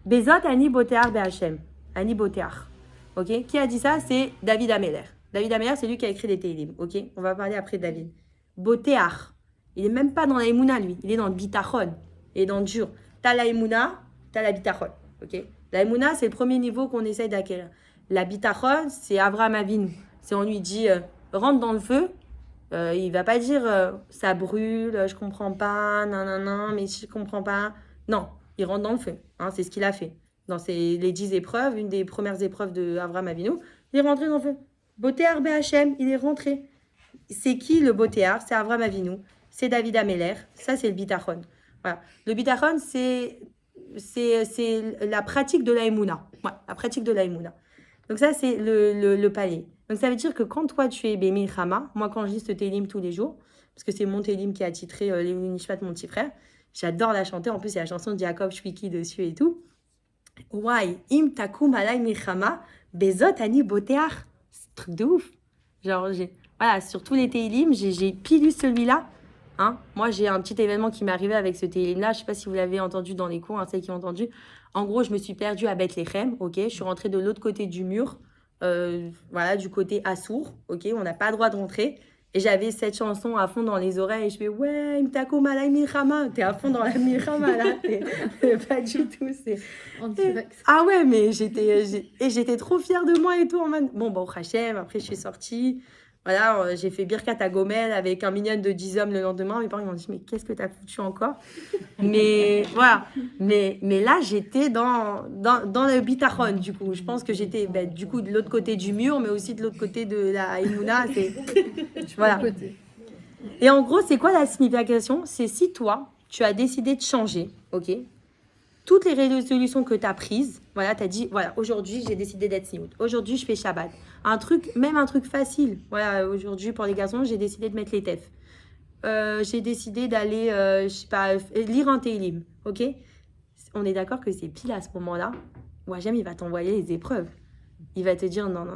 bezot ani boteach be'Hashem. Ani boteach. Ok? Qui a dit ça? C'est David Ameller. David Ameller, c'est lui qui a écrit les Télim, ok? On va parler après de David. Botéach. Il n'est même pas dans la Emouna, lui. Il est dans le bitachon. Il est dans le dur. T'as la Emouna, t'as la bitachon, ok? La Emouna, c'est le premier niveau qu'on essaye d'acquérir. La bitachon, c'est Avraham Avinu. C'est on lui dit, rentre dans le feu. Il va pas dire, ça brûle, je comprends pas, non, mais je comprends pas. Non, il rentre dans le feu. Hein, c'est ce qu'il a fait. Dans les 10 épreuves, une des premières épreuves de Avraham Avinu, il est rentré dans le feu. Botéar BHM, il est rentré. C'est qui le Botéar? C'est Avraham Avinu. C'est David Ameller. Ça, c'est le bitachon. Voilà. Le bitachon, c'est la pratique de la Emouna. Ouais, la pratique de la Emouna. Donc ça, c'est le palier. Donc ça veut dire que quand toi, tu es Bémil Chama, moi, quand je lis ce Télim tous les jours, parce que c'est mon Télim qui a titré Les Nishmat, mon petit frère, j'adore la chanter. En plus, il y a la chanson de Jacob Shwiki dessus et tout. Why? Im takum alay milchama, bezot ani botéar. Truc de ouf. Genre, voilà, sur tous les Télim, j'ai pile eu celui-là. Hein. Moi, j'ai un petit événement qui m'est arrivé avec ce Télim-là. Je ne sais pas si vous l'avez entendu dans les cours, hein, celles qui ont entendu. En gros, je me suis perdue à Bethléem, ok? Je suis rentrée de l'autre côté du mur, voilà, du côté Assour, ok? On n'a pas le droit de rentrer. Et j'avais cette chanson à fond dans les oreilles. Et je fais, ouais, Imtako Malay Milchama. T'es à fond dans la Milchama, là. Pas du tout. Ah ouais, mais j'étais trop fière de moi et tout. En mode, bon, Hachem, après, je suis sortie. Voilà, j'ai fait Birkat à Gomel avec un minyan de 10 hommes le lendemain. Mes parents m'ont dit, mais qu'est-ce que t'as foutu encore? Mais voilà. Mais là, j'étais dans le bitachon, du coup. Je pense que j'étais du coup de l'autre côté du mur, mais aussi de l'autre côté de la Emouna. Voilà. Et en gros, c'est quoi la signification? C'est si toi, tu as décidé de changer, ok? Toutes les résolutions que tu as prises, voilà, tu as dit, voilà, aujourd'hui, j'ai décidé d'être sniout. Aujourd'hui, je fais Shabbat. Même un truc facile. Voilà, aujourd'hui, pour les garçons, j'ai décidé de mettre les tefs. J'ai décidé d'aller, je sais pas, lire un Télim, ok? On est d'accord que c'est pile à ce moment-là où Hachem, il va t'envoyer les épreuves. Il va te dire, non,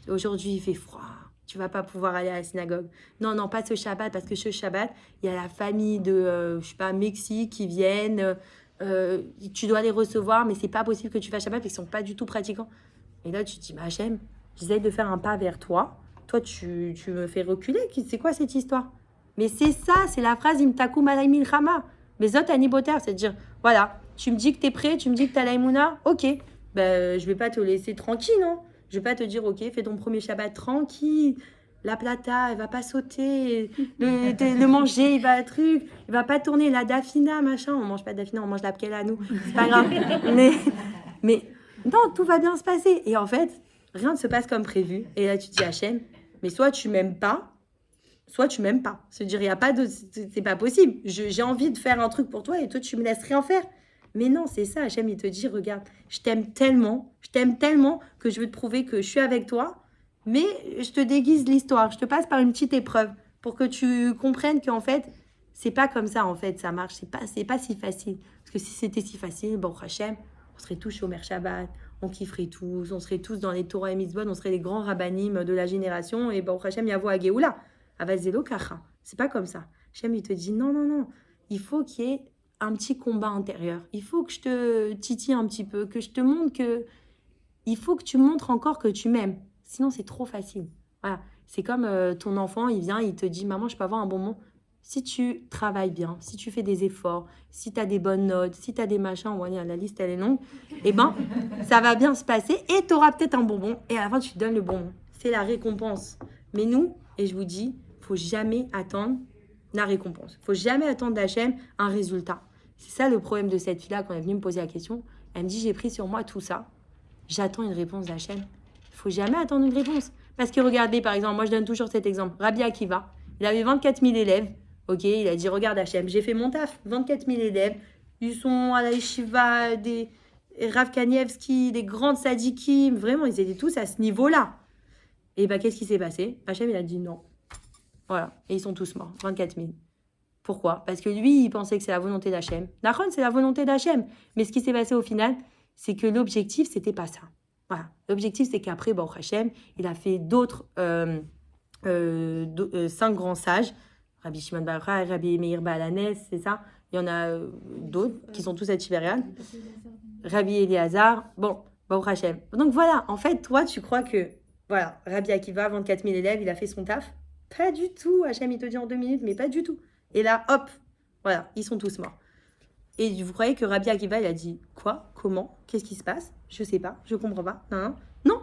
aujourd'hui, il fait froid. Tu vas pas pouvoir aller à la synagogue. Non, pas ce Shabbat, parce que ce Shabbat, il y a la famille de, je sais pas, Mexique qui viennent... tu dois les recevoir, mais c'est pas possible que tu fasses Shabbat parce qu'ils sont pas du tout pratiquants. Et là, tu te dis, bah, Hachem, j'essaie de faire un pas vers toi. Toi, tu me fais reculer. C'est quoi cette histoire? Mais c'est ça, c'est la phrase Imtaku Malay Milchama. Mais zot aniboter, c'est-à-dire, voilà, tu me dis que t'es prêt, tu me dis que t'as l'aïmouna, ok, ben, je vais pas te laisser tranquille, non? Je vais pas te dire, ok, fais ton premier Shabbat tranquille. La plata, elle va pas sauter. Le manger, il va truc. Il va pas tourner. La dafina, machin. On mange pas de dafina, on mange la pkela, nous. C'est pas grave. Mais non, tout va bien se passer. Et en fait, rien ne se passe comme prévu. Et là, tu te dis, Hachem, mais soit tu m'aimes pas, soit tu m'aimes pas. C'est-à-dire, il y a pas de... C'est pas possible. J'ai envie de faire un truc pour toi et toi, tu me laisses rien faire. Mais non, c'est ça. Hachem, il te dit, regarde, je t'aime tellement que je veux te prouver que je suis avec toi, mais je te déguise l'histoire. Je te passe par une petite épreuve pour que tu comprennes qu'en fait, c'est pas comme ça, en fait, ça marche. C'est pas si facile. Parce que si c'était si facile, bon, Hachem, on serait tous chômeurs Shabbat, on kifferait tous, on serait tous dans les Torah et Mitzvot, on serait les grands rabbinim de la génération, et bon, Hachem, yavo à Géoula. Avazelo kacha. C'est pas comme ça. Hachem, il te dit, non, il faut qu'il y ait un petit combat intérieur. Il faut que je te titille un petit peu, que je te montre que... Il faut que tu montres encore que tu m'aimes. Sinon, c'est trop facile. Voilà. C'est comme ton enfant, il vient, il te dit, maman, je peux avoir un bonbon. Si tu travailles bien, si tu fais des efforts, si tu as des bonnes notes, si tu as des machins, ouais, la liste, elle est longue, eh ben, ça va bien se passer et tu auras peut-être un bonbon. Et à la fin, tu te donnes le bonbon. C'est la récompense. Mais nous, et je vous dis, faut jamais attendre la récompense. Faut jamais attendre d'Hachem un résultat. C'est ça le problème de cette fille-là quand elle est venue me poser la question. Elle me dit, j'ai pris sur moi tout ça. J'attends une réponse d'Hachem. Il faut jamais attendre une réponse. Parce que regardez, par exemple, moi je donne toujours cet exemple. Rabbi Akiva, il avait 24 000 élèves. Ok, il a dit, regarde Hachem, j'ai fait mon taf. 24 000 élèves. Ils sont à la yeshiva, des Rav Kanievski, des grandes sadikim. Vraiment, ils étaient tous à ce niveau-là. Et bien, qu'est-ce qui s'est passé? Hachem, il a dit non. Voilà. Et ils sont tous morts. 24 000. Pourquoi? Parce que lui, il pensait que c'est la volonté d'Hachem. Nachon, c'est la volonté d'Hachem. Mais ce qui s'est passé au final, c'est que l'objectif, c'était pas ça. Voilà. L'objectif, c'est qu'après, Baruch Hachem, il a fait d'autres 5 grands sages. Rabbi Shimon Bar Yochai, Rabbi Meir Baal Hanes, c'est ça. Il y en a d'autres qui sont tous à Tibériade. Rabbi Eliezer. Bon, Baruch Hachem. Donc voilà, en fait, toi, tu crois que, voilà, Rabbi Akiva, 24 000 élèves, il a fait son taf? Pas du tout. Hachem, il te dit en 2 minutes, mais pas du tout. Et là, hop, voilà, ils sont tous morts. Et vous croyez que Rabbi Akiva, il a dit quoi? Comment? Qu'est-ce qui se passe? Je sais pas, je comprends pas. Non.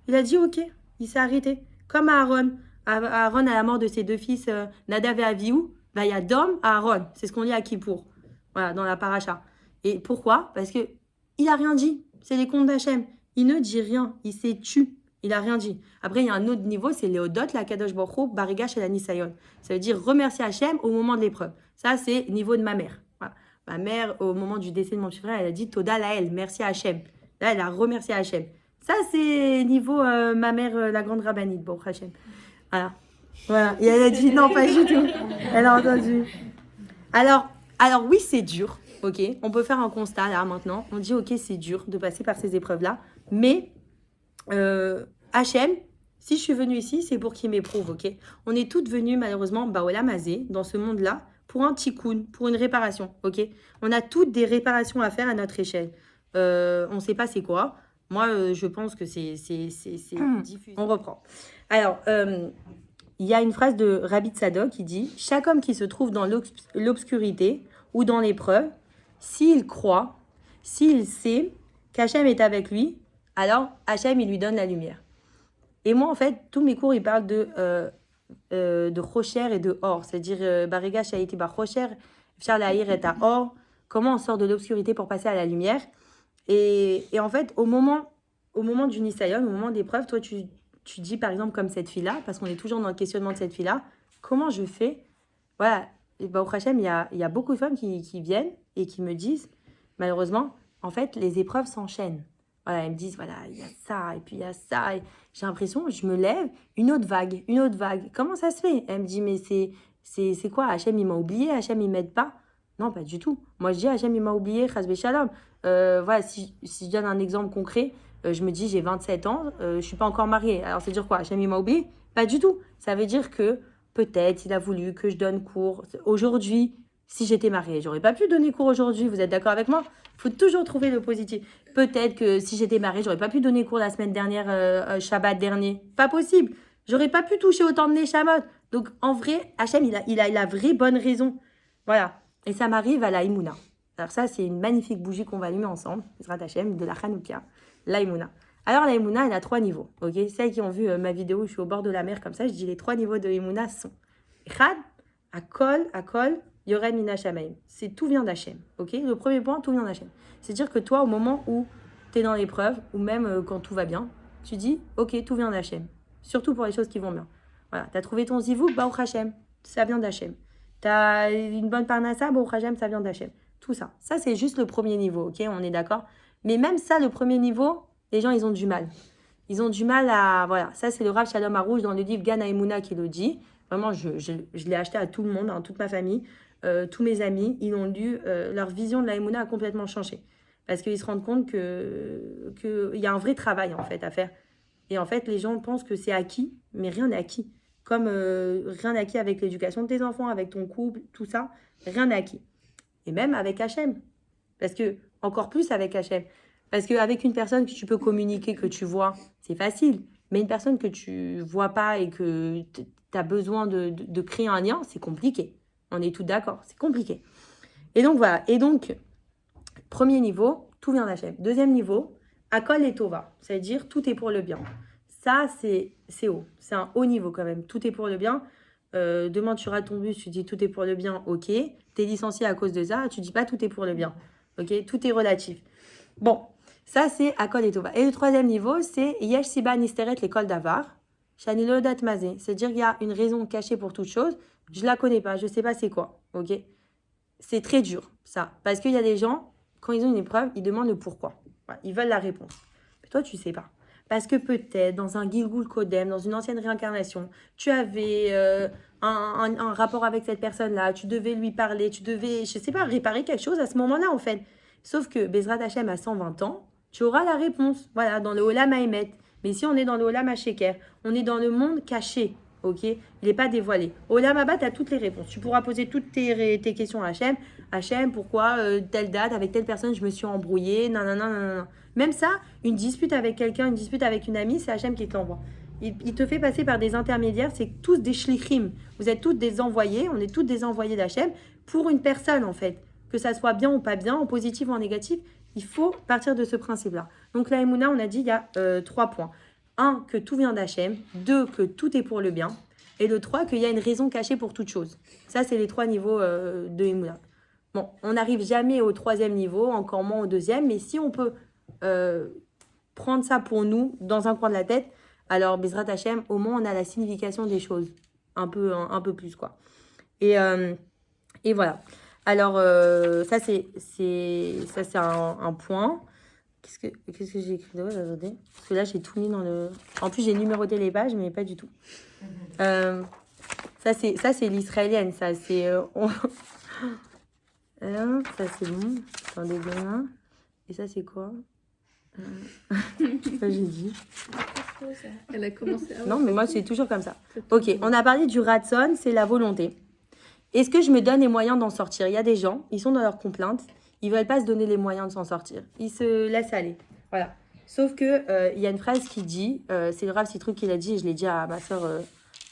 Il a dit ok, il s'est arrêté. Comme Aaron. Aaron, à la mort de ses 2 fils, Nadav et Avihu, bah, il y a Dom à Aaron. C'est ce qu'on lit à Kippour. Voilà, dans la paracha. Et pourquoi? Parce que il a rien dit. C'est les contes d'Hachem. Il ne dit rien. Il s'est tu. Il a rien dit. Après, il y a un autre niveau, c'est Léodot, la Kadosh Baruch Hu, Barigash et la Nisayon. Ça veut dire remercier Hachem au moment de l'épreuve. Ça, c'est niveau de ma mère. Voilà. Ma mère, au moment du décès de mon petit frère, elle a dit Toda Lael, merci à Hachem. Là, elle a remercié Hachem. Ça, c'est niveau ma mère, la grande rabbinite, Baruch Hachem. Voilà. Et elle a dit non, pas du tout. Elle a entendu. Alors oui, c'est dur. Ok. On peut faire un constat là maintenant. On dit ok, c'est dur de passer par ces épreuves-là. Mais Hachem, si je suis venue ici, c'est pour qu'il m'éprouve, ok? On est toutes venues, malheureusement, Baolam Hazé, dans ce monde-là, pour un tikkun, pour une réparation, ok? On a toutes des réparations à faire à notre échelle. On ne sait pas c'est quoi. Moi, je pense que c'est diffusé. On reprend. Alors, il y a une phrase de Rabbi Tzadok qui dit « Chaque homme qui se trouve dans l'obscurité ou dans l'épreuve, s'il croit, s'il sait qu'Hachem est avec lui, alors Hachem, il lui donne la lumière. » Et moi, en fait, tous mes cours, ils parlent de Rocher et de Or. C'est-à-dire, Bariga, Shaïti, Bar Rocher, Charlaïr est à Or. Comment on sort de l'obscurité pour passer à la lumière. Et en fait, au moment du Nisayon, au moment d'épreuve, toi, tu dis, par exemple, comme cette fille-là, parce qu'on est toujours dans le questionnement de cette fille-là, comment je fais? Voilà, au Hachem, il y a beaucoup de femmes qui viennent et qui me disent, malheureusement, en fait, les épreuves s'enchaînent. Voilà, elles me disent, voilà, il y a ça, et puis il y a ça. Et j'ai l'impression, je me lève, une autre vague. Comment ça se fait? Elle me dit, mais c'est quoi? Hachem, il m'a oublié, Hachem, il m'aide pas? Non, pas du tout. Moi, je dis, Hachem, il m'a oublié, Chas Shalom. Voilà, si je donne un exemple concret, je me dis, j'ai 27 ans, je suis pas encore mariée. Alors, ça veut dire quoi? Hachem, il m'a oublié? Pas du tout. Ça veut dire que peut-être il a voulu que je donne cours. Aujourd'hui, si j'étais mariée, j'aurais pas pu donner cours aujourd'hui. Vous êtes d'accord avec moi? Il faut toujours trouver le positif. Peut-être que si j'étais mariée, j'aurais pas pu donner cours la semaine dernière, Shabbat dernier. Pas possible. J'aurais pas pu toucher autant de Neshamot. Donc, en vrai, Hachem, il a la vraie bonne raison. Voilà. Et ça m'arrive à la Imouna. Alors ça, c'est une magnifique bougie qu'on va allumer ensemble. Ezrat Hachem, de la Hanouka. La Imouna. Alors la Emouna, elle a 3 niveaux. Ok, celles qui ont vu ma vidéo où je suis au bord de la mer comme ça, je dis les 3 niveaux de Emouna sont Echad, Akol, Yored Mina Shamaim. C'est tout vient d'Hachem. Ok, le premier point, tout vient d'Hachem. C'est-à-dire que toi, au moment où tu es dans l'épreuve, ou même quand tout va bien, tu dis ok, tout vient d'Hachem. Surtout pour les choses qui vont bien. Voilà, tu as trouvé ton zivouk, Baruch Hashem, ça vient d'Hachem. Tu as une bonne parnassa, Baruch Hashem, ça vient d'Hachem. Tout ça. Ça, c'est juste le premier niveau, ok, on est d'accord. Mais même ça, le premier niveau, les gens, ils ont du mal. Ils ont du mal à... Voilà, ça, c'est le Rav Shalom Harouche dans le livre Gan Haïmouna qui le dit. Vraiment, je l'ai acheté à tout le monde, toute ma famille, tous mes amis. Ils l'ont lu. Leur vision de la Haïmouna a complètement changé. Parce qu'ils se rendent compte qu'il y a un vrai travail, en fait, à faire. Et en fait, les gens pensent que c'est acquis, mais rien n'est acquis. Comme rien n'est acquis avec l'éducation de tes enfants, avec ton couple, tout ça, rien n'est acquis. Et même avec Hachem. Parce que, encore plus avec Hachem. Parce qu'avec une personne que tu peux communiquer, que tu vois, c'est facile. Mais une personne que tu vois pas et que tu as besoin de créer un lien, c'est compliqué. On est tous d'accord, c'est compliqué. Et donc, voilà. Et donc, premier niveau, tout vient d'Hachem. Deuxième niveau, Akol et Tova. C'est-à-dire, tout est pour le bien. Ça, c'est haut. C'est un haut niveau quand même. Tout est pour le bien. Demain, tu rates ton bus, tu dis tout est pour le bien, ok. T'es licencié à cause de ça, tu dis pas tout est pour le bien. Ok, tout est relatif. Bon, ça c'est Akol et Tova. Et le troisième niveau, c'est Yesh Siba Nisteret l'école d'Avar. Shani Lodat Mazé. C'est-à-dire qu'il y a une raison cachée pour toute chose. Je la connais pas, je sais pas c'est quoi. Ok, c'est très dur ça. Parce qu'il y a des gens, quand ils ont une épreuve, ils demandent le pourquoi. Voilà, ils veulent la réponse. Mais toi, tu sais pas. Parce que peut-être, dans un Gilgul Kodem, dans une ancienne réincarnation, tu avais un rapport avec cette personne-là, tu devais lui parler, tu devais, je sais pas, réparer quelque chose à ce moment-là, en fait. Sauf que Bezrat Hashem a 120 ans, tu auras la réponse, voilà, dans le Olam Haemet. Mais si on est dans le Olam HaSheker, on est dans le monde caché, ok? Il n'est pas dévoilé. Olam Haba, tu as toutes les réponses. Tu pourras poser toutes tes questions à Hachem. Hachem, pourquoi telle date, avec telle personne, je me suis embrouillée, nanana. Même ça, une dispute avec quelqu'un, une dispute avec une amie, c'est Hachem qui te l'envoie. Il te fait passer par des intermédiaires, c'est tous des shlichim. Vous êtes tous des envoyés, on est tous des envoyés d'Hachem pour une personne en fait. Que ça soit bien ou pas bien, en positif ou en négatif, il faut partir de ce principe-là. Donc la Emouna, on a dit, il y a 3 points. 1, que tout vient d'Hachem. 2, que tout est pour le bien. Et le 3, qu'il y a une raison cachée pour toute chose. Ça, c'est les 3 niveaux de Emouna. Bon, on n'arrive jamais au 3e niveau, encore moins au 2e, mais si on peut prendre ça pour nous, dans un coin de la tête, alors Bezrat Hachem, au moins on a la signification des choses, un peu plus, quoi. Et voilà. Alors, ça, c'est un point. Qu'est-ce que j'ai écrit d'autre? Attendez. Parce que là, j'ai tout mis dans le... En plus, j'ai numéroté les pages, mais pas du tout. Ça, c'est l'israélienne. Ça, c'est... ça, c'est bon. Attendez, demain. Et ça, c'est quoi ça, j'ai dit. Elle a commencé à... Non, mais moi, c'est toujours comme ça. Ok, on a parlé du ratson, c'est la volonté. Est-ce que je me donne les moyens d'en sortir? Il y a des gens, ils sont dans leur complainte, ils ne veulent pas se donner les moyens de s'en sortir. Ils se laissent aller. Voilà. Sauf que y a une phrase qui dit, c'est le Rav Citruc qui l'a dit, et je l'ai dit à ma soeur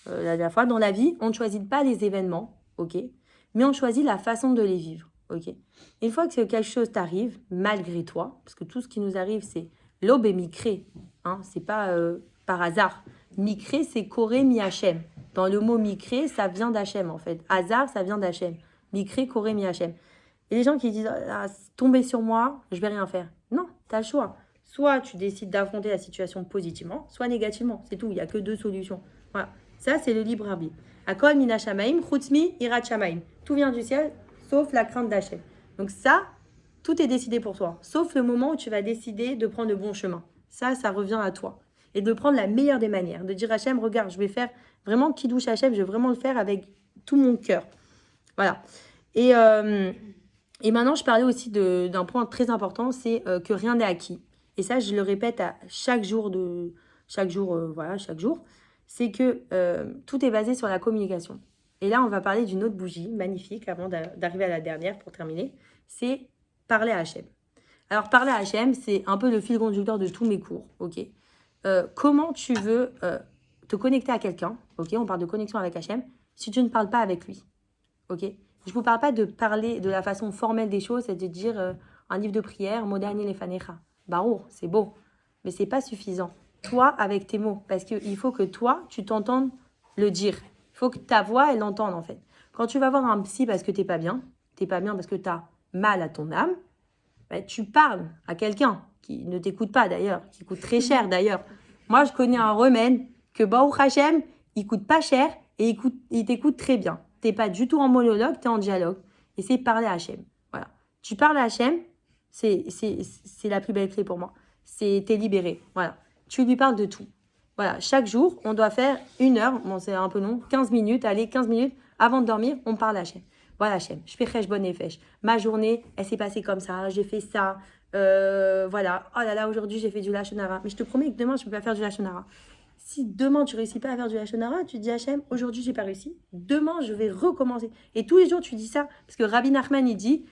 la dernière fois, dans la vie, on ne choisit pas les événements, ok, mais on choisit la façon de les vivre, ok. Une fois que quelque chose t'arrive, malgré toi, parce que tout ce qui nous arrive, c'est l'aube et micré, hein, c'est pas par hasard. Micré, c'est Koré mi Hachem. Dans le mot micré, ça vient d'Hachem en fait. Hasard, ça vient d'Hachem. Micré, Koré mi Hachem. Et les gens qui disent ah, tomber sur moi, je vais rien faire. Non, tu as le choix. Soit tu décides d'affronter la situation positivement, soit négativement. C'est tout, il n'y a que 2 solutions. Voilà. Ça, c'est le libre arbitre. Akol mina shamaim, chutzmi irat shamaim. Tout vient du ciel, sauf la crainte d'Hachem. Donc ça, tout est décidé pour toi. Sauf le moment où tu vas décider de prendre le bon chemin. Ça revient à toi. Et de prendre la meilleure des manières. De dire Hachem, regarde, je vais faire vraiment Kiddush Hachem, je vais vraiment le faire avec tout mon cœur. Voilà. Et maintenant, je parlais aussi d'un point très important, c'est que rien n'est acquis. Et ça, je le répète à chaque jour. Chaque jour. C'est que tout est basé sur la communication. Et là, on va parler d'une autre bougie magnifique avant d'arriver à la dernière pour terminer. C'est parler à Hachem. Alors, parler à Hachem, c'est un peu le fil conducteur de tous mes cours, ok. Comment tu veux te connecter à quelqu'un, ok, on parle de connexion avec Hachem, si tu ne parles pas avec lui, ok. Je ne vous parle pas de parler de la façon formelle des choses, c'est de dire un livre de prière, Modani Lefanecha. Baruch, c'est beau. mais c'est pas suffisant. Toi, avec tes mots, parce qu'il faut que toi, tu t'entendes le dire. Il faut que ta voix, elle l'entende, en fait. Quand tu vas voir un psy parce que t'es pas bien parce que tu as mal à ton âme, bah, tu parles à quelqu'un qui ne t'écoute pas d'ailleurs, qui coûte très cher d'ailleurs. Moi, je connais un remède que Baruch Hashem, il coûte pas cher et il t'écoute très bien. Tu n'es pas du tout en monologue, tu es en dialogue. Et c'est parler à Hashem. Voilà. Tu parles à Hashem, c'est la plus belle clé pour moi. T'es libéré. Voilà. Tu lui parles de tout. Voilà. Chaque jour, on doit faire 1 heure, bon c'est un peu long, 15 minutes, allez, 15 minutes, avant de dormir, on parle à Hashem. Voilà Hashem, je fais chèche bonne et fèche. Ma journée, elle s'est passée comme ça, j'ai fait ça, voilà. Oh là là, aujourd'hui j'ai fait du lashon hara. Mais je te promets que demain je ne peux pas faire du lashon hara. Si demain tu ne réussis pas à faire du lashon hara, tu dis Hashem, aujourd'hui j'ai pas réussi, demain je vais recommencer. Et tous les jours tu dis ça, parce que Rabbi Nachman il dit,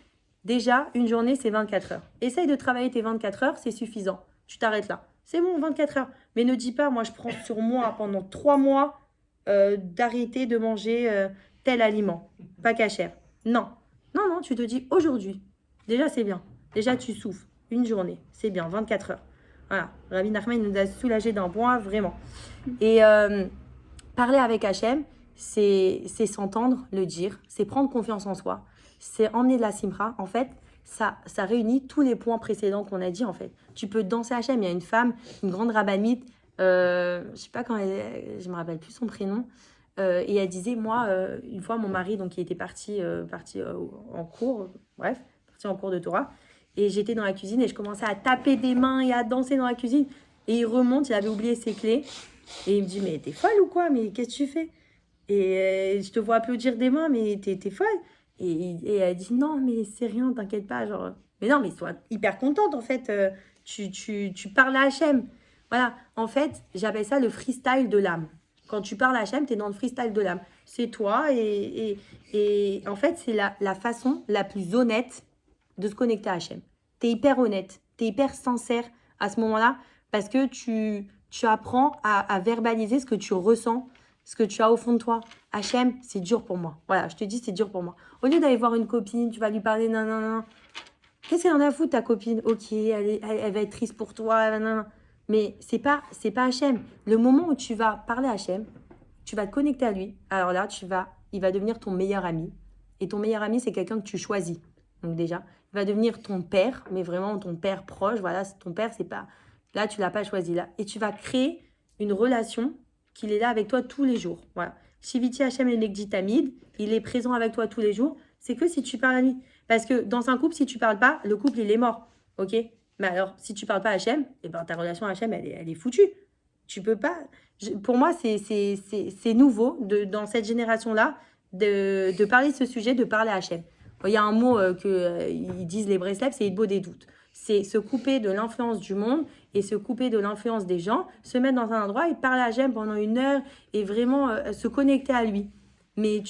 déjà une journée c'est 24 heures. Essaye de travailler tes 24 heures, c'est suffisant. Tu t'arrêtes là. C'est bon, 24 heures. Mais ne dis pas, moi je prends sur moi pendant 3 mois d'arrêter de manger tel aliment, pas cachère. Non, tu te dis aujourd'hui. Déjà, c'est bien. Déjà, tu souffles. Une journée, c'est bien, 24 heures. Voilà, Rabbi Nachman nous a soulagés d'un point, vraiment. Et parler avec Hachem, c'est s'entendre, le dire, c'est prendre confiance en soi, c'est emmener de la simra. En fait, ça réunit tous les points précédents qu'on a dit, en fait. Tu peux danser Hachem. Il y a une femme, une grande rabbinite, je sais pas quand je me rappelle plus son prénom, et elle disait, moi, une fois, mon mari, donc, il était parti en cours, bref, parti en cours de Torah, et j'étais dans la cuisine et je commençais à taper des mains et à danser dans la cuisine. Et il remonte, il avait oublié ses clés, et il me dit, mais t'es folle ou quoi? Mais qu'est-ce que tu fais? Et je te vois applaudir des mains, mais t'es folle? Et elle dit, non, mais c'est rien, t'inquiète pas, genre, mais non, mais sois hyper contente, en fait, tu parles à Hachem. Voilà, en fait, j'appelle ça le freestyle de l'âme. Quand tu parles à Hachem, tu es dans le freestyle de l'âme. C'est toi et en fait, c'est la façon la plus honnête de se connecter à Hachem. Tu es hyper honnête, tu es hyper sincère à ce moment-là parce que tu apprends à verbaliser ce que tu ressens, ce que tu as au fond de toi. Hachem, c'est dur pour moi. Voilà, je te dis, c'est dur pour moi. Au lieu d'aller voir une copine, tu vas lui parler, non. Qu'est-ce qu'elle en a à foutre, ta copine? Ok, elle va être triste pour toi, non. Mais c'est pas Hachem. Le moment où tu vas parler à Hachem, tu vas te connecter à lui. Alors là, il va devenir ton meilleur ami. Et ton meilleur ami, c'est quelqu'un que tu choisis. Donc déjà, il va devenir ton père, mais vraiment ton père proche. Voilà, ton père, c'est pas... Là, tu l'as pas choisi là. Et tu vas créer une relation qu'il est là avec toi tous les jours. Voilà. Shiviti Hachem Enegdi Tamid, il est présent avec toi tous les jours. C'est que si tu parles à lui. Parce que dans un couple, si tu parles pas, le couple, il est mort. Ok? Mais alors, si tu parles pas à Hachem, eh ben, ta relation à Hachem, elle est foutue. Tu peux pas... Pour moi, c'est nouveau dans cette génération-là de parler de ce sujet, de parler à Hachem. Il y a un mot qu'ils disent les Breslev, c'est Idbo des doutes. C'est se couper de l'influence du monde et se couper de l'influence des gens, se mettre dans un endroit et parler à Hachem pendant 1 heure et vraiment se connecter à lui. Mais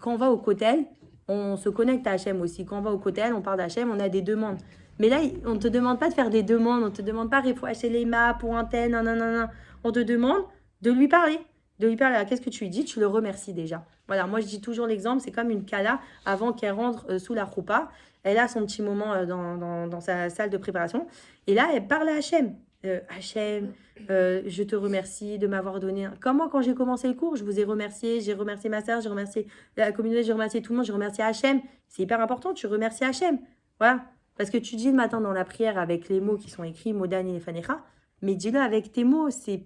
quand on va au Kotel, on se connecte à Hachem aussi. Quand on va au Kotel, on parle d'Hachem, on a des demandes. Mais là, on ne te demande pas de faire des demandes, on ne te demande pas Refoua Shelema pour un tel, non. On te demande de lui parler. De lui parler. Alors, qu'est-ce que tu lui dis? Tu le remercies déjà. Voilà, moi je dis toujours l'exemple, c'est comme une kala avant qu'elle rentre sous la choupa. Elle a son petit moment dans sa salle de préparation. Et là, elle parle à Hachem. Hachem, je te remercie de m'avoir donné... Comme moi, quand j'ai commencé le cours, je vous ai remercié. J'ai remercié ma sœur, j'ai remercié la communauté, j'ai remercié tout le monde, j'ai remercié Hachem. C'est hyper important, tu remercies Hachem. Voilà. Parce que tu dis le matin dans la prière avec les mots qui sont écrits, Modani et Fanecha, mais dis-le avec tes mots. C'est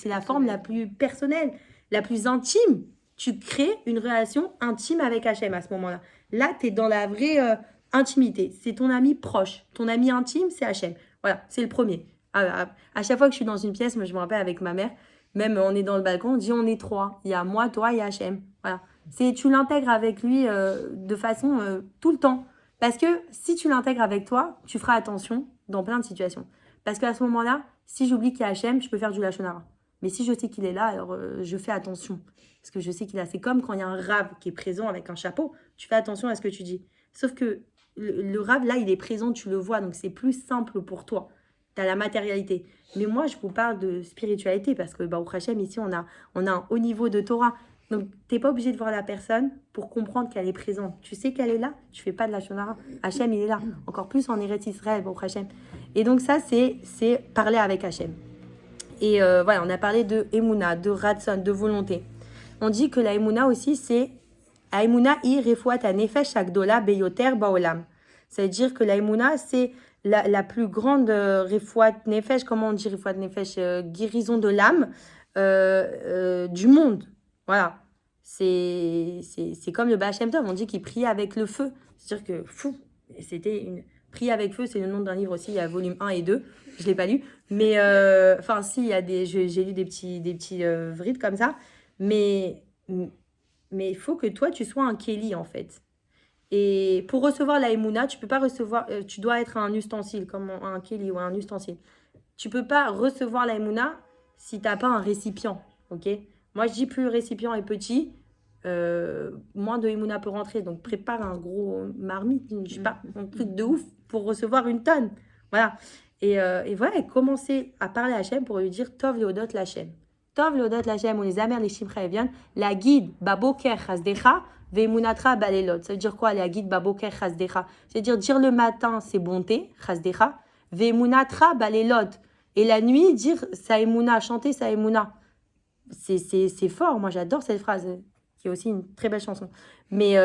la forme la plus personnelle, la plus intime. Tu crées une relation intime avec Hachem à ce moment-là. Là, tu es dans la vraie intimité. C'est ton ami proche. Ton ami intime, c'est Hachem. Voilà, c'est le premier. À chaque fois que je suis dans une pièce, moi je me rappelle avec ma mère, même on est dans le balcon, on dit on est 3. Il y a moi, toi et Hachem. Voilà. Tu l'intègres avec lui de façon tout le temps. Parce que si tu l'intègres avec toi, tu feras attention dans plein de situations. Parce qu'à ce moment-là, si j'oublie qu'il y a Hachem, je peux faire du lashon hara. Mais si je sais qu'il est là, alors je fais attention. Parce que je sais qu'il est là. C'est comme quand il y a un rave qui est présent avec un chapeau. Tu fais attention à ce que tu dis. Sauf que le rave, là, il est présent, tu le vois. Donc, c'est plus simple pour toi. Tu as la matérialité. Mais moi, je vous parle de spiritualité. Parce que, Baruch Hashem, ici, on a un haut niveau de Torah. Donc, tu n'es pas obligé de voir la personne pour comprendre qu'elle est présente. Tu sais qu'elle est là, tu ne fais pas de la shonara. Hachem, il est là. Encore plus en Eretz Israël, bon Hachem. Et donc, ça, c'est parler avec Hachem. Et voilà, on a parlé de Emouna, de Ratson, de volonté. On dit que la Emouna aussi, c'est Emouna i refuat nefesh agdola beyoter baolam. Ça veut dire que la Emouna, c'est la plus grande refuat nefesh, comment on dit refuat nefesh, guérison de l'âme du monde. Voilà. C'est comme le Baal Shem Tov, on dit qu'il priait avec le feu. C'est-à-dire que, c'était une... Prier avec feu, c'est le nom d'un livre aussi, il y a volume 1 et 2. Je ne l'ai pas lu. Mais, enfin, si, il y a j'ai lu des petits vrides comme ça. Mais il faut que toi, tu sois un Kéli, en fait. Et pour recevoir la Emouna, tu peux pas recevoir... tu dois être un ustensile, comme un Kéli ou un ustensile. Tu peux pas recevoir la Emouna si tu n'as pas un récipient, ok? Moi, je dis plus le récipient est petit, moins de Emouna peut rentrer. Donc, prépare un gros marmite, je sais pas, un truc de ouf pour recevoir une tonne. Voilà. Et voilà, et commencer à parler à Hachem pour lui dire Tov leodot l'Hachem. Tov leodot l'Hachem, on les amène les shimcha et viennent. La guide, baboker chasdecha, ve'emunatra balelot. Ça veut dire quoi, la guide, baboker chasdecha? C'est-à-dire, dire le matin, c'est bonté, chasdecha, ve'emunatra balelot. Et la nuit, dire sa emuna, chanter sa emuna. C'est fort, moi j'adore cette phrase, qui est aussi une très belle chanson. Mais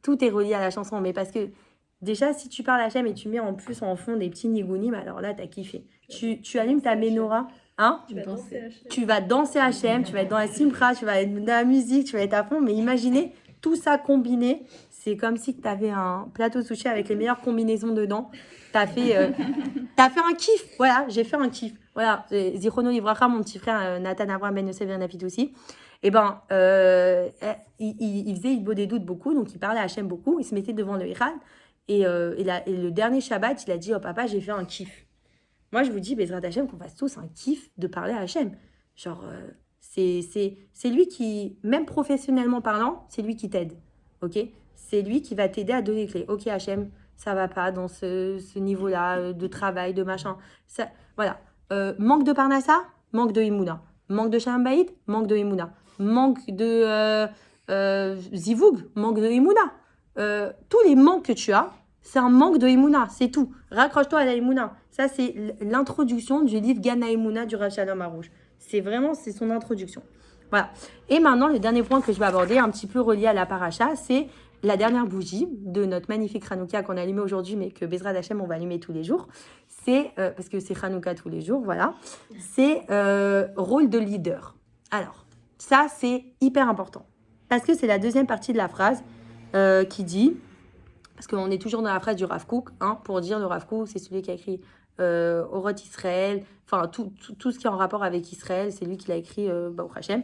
tout est relié à la chanson. Mais parce que déjà, si tu parles à Hachem et tu mets en plus en fond des petits nigounim, alors là, t'as kiffé. Tu allumes ta menorah, hein? Tu vas danser Hachem, tu vas être dans la simcha, tu vas être dans la musique, tu vas être à fond. Mais imaginez, tout ça combiné, c'est comme si tu avais un plateau de sushi avec les meilleures combinaisons dedans. T'as fait un kiff. Voilà, j'ai fait un kiff. Voilà, Zichrono Livracha, mon petit frère Nathan Avraham Ben Yosef Vernafit aussi. Et ben, il faisait il des doutes beaucoup, donc il parlait à Hachem beaucoup. Il se mettait devant le Hiran. Et le dernier Shabbat, il a dit, oh papa, j'ai fait un kiff. Moi, je vous dis, Bezrat Hachem, qu'on fasse tous un kiff de parler à Hachem. Genre, c'est lui qui, même professionnellement parlant, c'est lui qui t'aide. Ok? C'est lui qui va t'aider à donner les clés. Ok, Hachem, ça va pas dans ce niveau-là de travail, de machin. Ça, voilà. Manque de Parnassa, manque de Emouna. Manque de Shalom Bayit, manque de Emouna. Manque de Zivoug, manque de Emouna. Tous les manques que tu as, c'est un manque de Emouna, c'est tout. Raccroche-toi à la Emouna. Ça, c'est l'introduction du livre Gana Emouna du Rav Shalom Arouche. C'est son introduction. Voilà. Et maintenant, le dernier point que je vais aborder, un petit peu relié à la paracha, c'est la dernière bougie de notre magnifique Hanouka qu'on a allumé aujourd'hui, mais que Bezrat Hachem, on va allumer tous les jours. C'est, parce que c'est Hanouka tous les jours, voilà. C'est rôle de leader. Alors, ça, c'est hyper important. Parce que c'est la deuxième partie de la phrase qui dit, parce qu'on est toujours dans la phrase du Rav Kook, hein, pour dire le Rav Kook, c'est celui qui a écrit Oroth Israël, enfin tout ce qui est en rapport avec Israël, c'est lui qui l'a écrit, Baruch Hashem.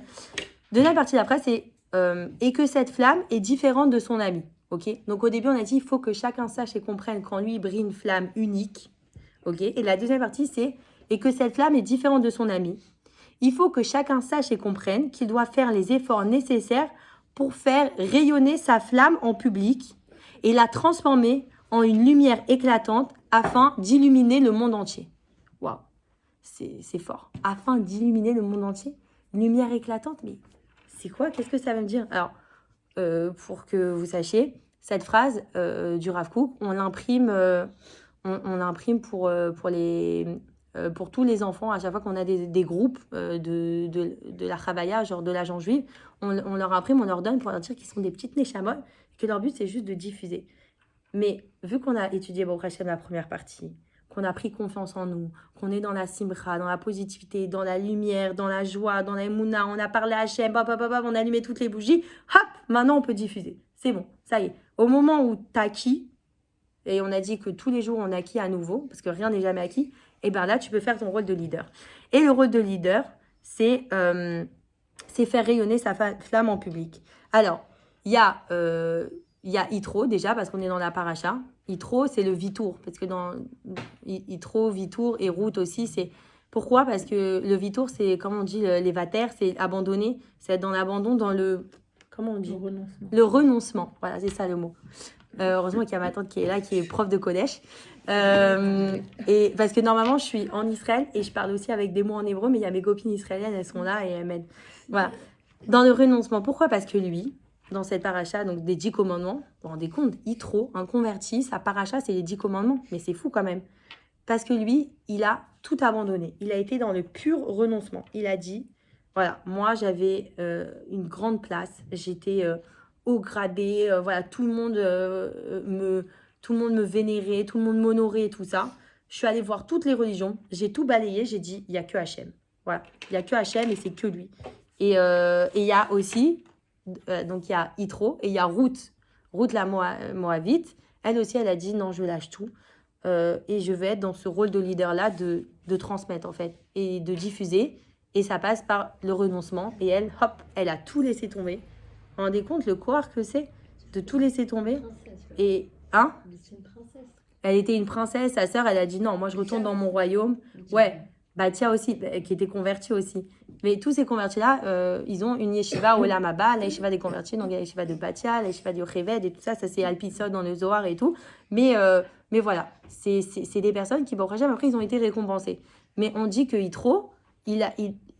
Deuxième partie de la phrase, c'est et que cette flamme est différente de son ami. Okay, donc au début, on a dit il faut que chacun sache et comprenne qu'en lui brille une flamme unique. Okay, et la deuxième partie, c'est et que cette flamme est différente de son ami. Il faut que chacun sache et comprenne qu'il doit faire les efforts nécessaires pour faire rayonner sa flamme en public et la transformer en une lumière éclatante afin d'illuminer le monde entier. Waouh, c'est fort. Afin d'illuminer le monde entier, lumière éclatante, mais c'est quoi? Qu'est-ce que ça veut dire? Alors, pour que vous sachiez, cette phrase du Rav Kook, on l'imprime pour tous les enfants. À chaque fois qu'on a des groupes de la Chavaya, genre de l'agent juif, on leur imprime, on leur donne pour leur dire qu'ils sont des petites neshamot, que leur but c'est juste de diffuser. Mais vu qu'on a étudié Baruch Hashem la première partie, qu'on a pris confiance en nous, qu'on est dans la simcha, dans la positivité, dans la lumière, dans la joie, dans la émouna, on a parlé à Hachem, on a allumé toutes les bougies, hop, maintenant on peut diffuser. C'est bon, ça y est. Au moment où tu acquis, et on a dit que tous les jours on acquis à nouveau, parce que rien n'est jamais acquis, et bien là tu peux faire ton rôle de leader. Et le rôle de leader, c'est faire rayonner sa flamme en public. Alors, il y a Yitro déjà, parce qu'on est dans la paracha. Yitro, c'est le Vitour, parce que dans Yitro, Vitour et route aussi, c'est... Pourquoi? Parce que le Vitour, c'est, comme on dit, les vater, c'est abandonner, c'est être dans l'abandon, dans le... Comment on dit? Le renoncement. Voilà, c'est ça le mot. Heureusement qu'il y a ma tante qui est là, qui est prof de Kodesh. Et parce que normalement, je suis en Israël et je parle aussi avec des mots en hébreu, mais il y a mes copines israéliennes, elles sont là et elles m'aident. Voilà. Dans le renoncement. Pourquoi? Parce que lui, dans cette paracha, donc des 10 commandements, vous vous rendez compte, Yitro, un converti, sa paracha, c'est les 10 commandements. Mais c'est fou quand même. Parce que lui, il a tout abandonné. Il a été dans le pur renoncement. Il a dit, voilà, moi j'avais une grande place, j'étais haut gradé, voilà, tout le monde me vénérait, tout le monde m'honorait et tout ça. Je suis allée voir toutes les religions, j'ai tout balayé, j'ai dit, il n'y a que Hachem. Voilà, il n'y a que Hachem et c'est que lui. Et il y a aussi, donc il y a Yitro et il y a Ruth, Ruth la Moabite. Elle aussi, elle a dit, non, je lâche tout. Et je vais être dans ce rôle de leader-là, de transmettre en fait, et de diffuser. Et ça passe par le renoncement. Et elle, hop, elle a tout laissé tomber. Vous vous rendez compte le courage que c'est de tout laisser tomber? Et, hein? C'est une princesse. Elle était une princesse, sa sœur, elle a dit non, moi je retourne dans mon royaume. Ouais, Batia aussi, qui était convertie aussi. Mais tous ces convertis-là, ils ont une yeshiva au Olam Haba, la yeshiva des convertis, donc il y a la yeshiva de Batia, la yeshiva de Yocheved et tout ça, ça c'est Alpisod dans le Zohar et tout. Mais voilà, c'est des personnes qui, bon, après, ils ont été récompensés. Mais on dit que Yitro, il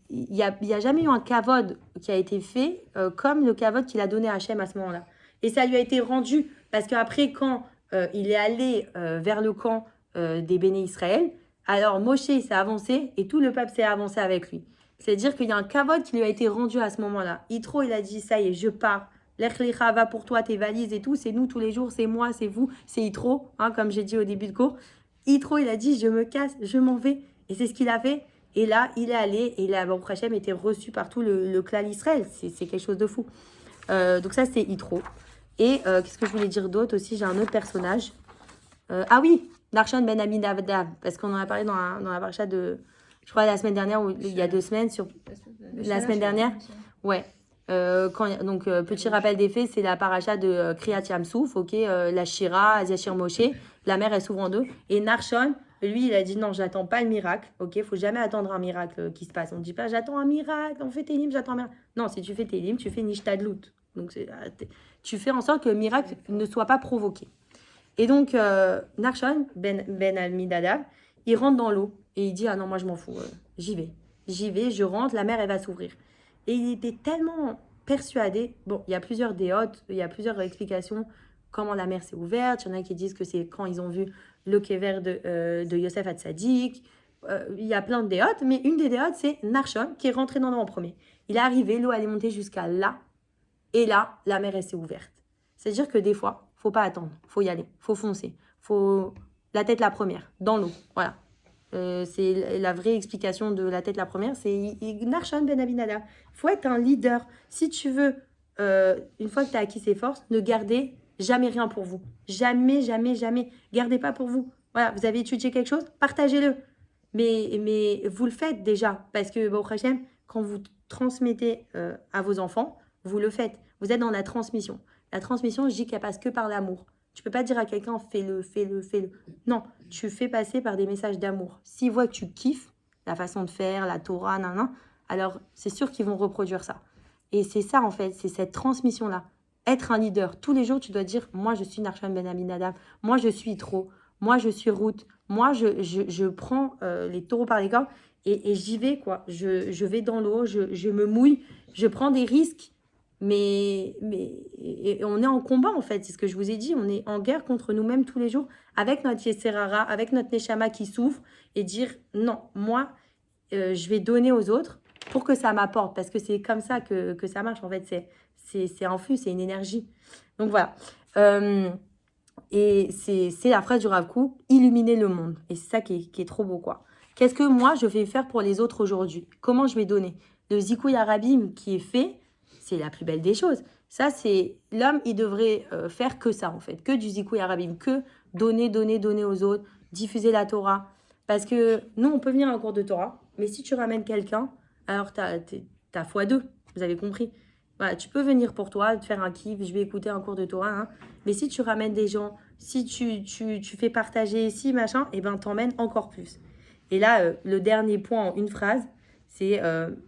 y a jamais eu un kavod qui a été fait comme le kavod qu'il a donné à Hachem à ce moment-là. Et ça lui a été rendu, parce qu'après, quand il est allé vers le camp des béné Israël, alors Moshe il s'est avancé et tout le peuple s'est avancé avec lui. C'est-à-dire qu'il y a un kavod qui lui a été rendu à ce moment-là. Yitro, il a dit, ça y est, je pars. Lech Lecha va pour toi, tes valises et tout. C'est nous tous les jours, c'est moi, c'est vous, c'est Yitro, hein, comme j'ai dit au début de cours. Yitro, il a dit, je me casse, je m'en vais. Et c'est ce qu'il a fait. Et là, il est allé et là, Baruch Hashem était reçu par tout le clan Israël. C'est quelque chose de fou. Donc ça, c'est Yitro. Et qu'est-ce que je voulais dire d'autre aussi? J'ai un autre personnage. Ah oui, Narshon ben Aminadav, parce qu'on en a parlé dans la paracha de, je crois, la semaine dernière, ou il y a 2 semaines, sur la semaine dernière. Ouais. Petit rappel des faits, c'est la paracha de Kriyat Yamsouf, ok, la Shira, Aziashir Moshe, la mer, elle s'ouvre en deux. Et Narshon, lui, il a dit non, j'attends pas le miracle, ok, faut jamais attendre un miracle qui se passe. On ne dit pas j'attends un miracle, on fait tes limes, j'attends un miracle. Non, si tu fais tes limes, tu fais Nishtadlout. Donc, tu fais en sorte que le miracle ne soit pas provoqué. Et donc, Narshon, ben Almidadav, il rentre dans l'eau et il dit ah non, moi je m'en fous, j'y vais, je rentre, la mer, elle va s'ouvrir. Et il était tellement persuadé, bon, il y a plusieurs déotes, il y a plusieurs explications comment la mer s'est ouverte. Il y en a qui disent que c'est quand ils ont vu le kéver de Yosef Hatzadik. Il y a plein de déotes, mais une des déotes, c'est Narshon qui est rentré dans l'eau en premier. Il est arrivé, l'eau allait monter jusqu'à là, et là, la mer, elle s'est ouverte. C'est-à-dire que des fois, faut pas attendre, faut y aller, faut foncer, faut la tête la première, dans l'eau, voilà. C'est la vraie explication de la tête la première, c'est Narshon ben Aminadav. Il faut être un leader. Si tu veux, une fois que tu as acquis ces forces, ne gardez jamais rien pour vous. Jamais, jamais, jamais. Gardez pas pour vous. Voilà, vous avez étudié quelque chose, partagez-le. Mais vous le faites déjà, parce que Baruch Hashem, quand vous transmettez à vos enfants, vous le faites. Vous êtes dans la transmission. La transmission, je dis qu'elle passe que par l'amour. Tu peux pas dire à quelqu'un fais-le, fais-le, fais-le. Non, tu fais passer par des messages d'amour. S'ils voient que tu kiffes la façon de faire, la Torah, alors c'est sûr qu'ils vont reproduire ça. Et c'est ça en fait, c'est cette transmission-là. Être un leader. Tous les jours, tu dois dire moi je suis Narshon ben Aminadav, moi je suis Yitro, moi je suis Ruth, moi je prends les taureaux par les cornes et j'y vais quoi. Je vais dans l'eau, je me mouille, je prends des risques. Mais et on est en combat en fait, c'est ce que je vous ai dit, on est en guerre contre nous-mêmes tous les jours, avec notre Yeserara, avec notre Neshama qui souffre, et dire non, moi, je vais donner aux autres pour que ça m'apporte, parce que c'est comme ça que ça marche en fait, c'est un flux, c'est une énergie. Donc voilà, et c'est la phrase du Rav Kook, illuminer le monde, et c'est ça qui est trop beau quoi. Qu'est-ce que moi je vais faire pour les autres aujourd'hui? Comment je vais donner? Le Zikouy Arabim qui est fait, c'est la plus belle des choses. Ça, c'est l'homme, il devrait faire que ça, en fait. Que du Zikouy Arabim, que donner aux autres, diffuser la Torah. Parce que nous, on peut venir à un cours de Torah, mais si tu ramènes quelqu'un, alors t'as x2, vous avez compris. Voilà, tu peux venir pour toi, te faire un kiff, je vais écouter un cours de Torah, hein. Mais si tu ramènes des gens, si tu fais partager, si machin, et ben t'emmènes encore plus. Et là, le dernier point en une phrase, c'est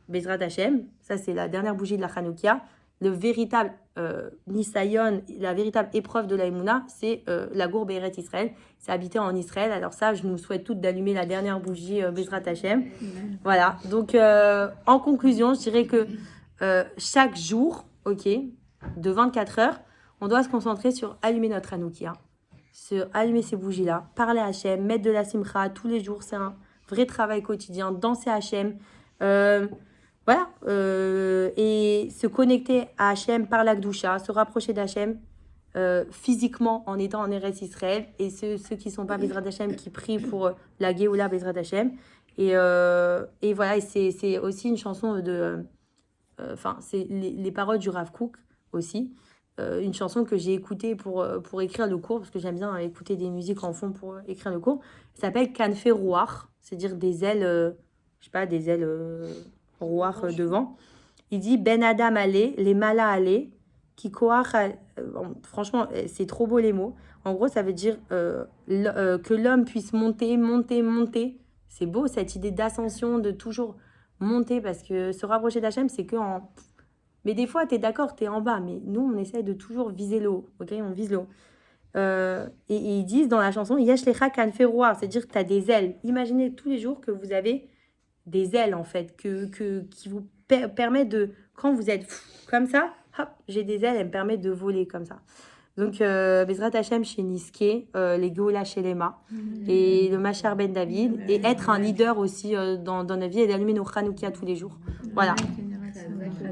Bezrat Hashem. Ça, c'est la dernière bougie de la Hanoukia. Le véritable Nisayon, la véritable épreuve de la Emouna, c'est la gourbe Eretz Israël. C'est habité en Israël. Alors ça, je nous souhaite toutes d'allumer la dernière bougie Bezrat Hashem. Voilà. Donc, en conclusion, je dirais que chaque jour, ok, de 24 heures, on doit se concentrer sur allumer notre Hanoukia, sur allumer ces bougies-là, parler à Hachem, mettre de la simcha tous les jours. C'est un vrai travail quotidien, danser à Hachem. Voilà. Et se connecter à Hachem par la Gdusha, se rapprocher d'Hachem physiquement en étant en Eretz Israël. Et ceux qui ne sont pas Bezrat Hachem, qui prient pour la Géoula Bezrat Hachem. Et voilà, et c'est aussi une chanson de... Enfin, c'est les paroles du Rav Kook aussi. Une chanson que j'ai écoutée pour écrire le cours, parce que j'aime bien écouter des musiques en fond pour écrire le cours. Ça s'appelle Kanfé Rouar, c'est-à-dire des ailes, je sais pas, des ailes rouar devant. Il dit Ben Adam allez, les Mala allez, qui koach. Franchement, c'est trop beau les mots. En gros, ça veut dire que l'homme puisse monter, monter, monter. C'est beau cette idée d'ascension, de toujours monter, parce que se rapprocher d'Hachem, c'est que en. Mais des fois, tu es d'accord, tu es en bas. Mais nous, on essaie de toujours viser le haut. Ok, on vise le haut. Et ils disent dans la chanson, Yesh lecha kanfei roar, c'est-à-dire que tu as des ailes. Imaginez tous les jours que vous avez des ailes, en fait, qui vous permettent de. Quand vous êtes comme ça, hop, j'ai des ailes, elles me permettent de voler comme ça. Donc, Bezrat Hachem chez Niske, les Geoula chez Lema, et le Machar Ben David, et être un leader aussi dans notre vie et d'allumer nos Hanoukia tous les jours. Voilà.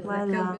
Voilà.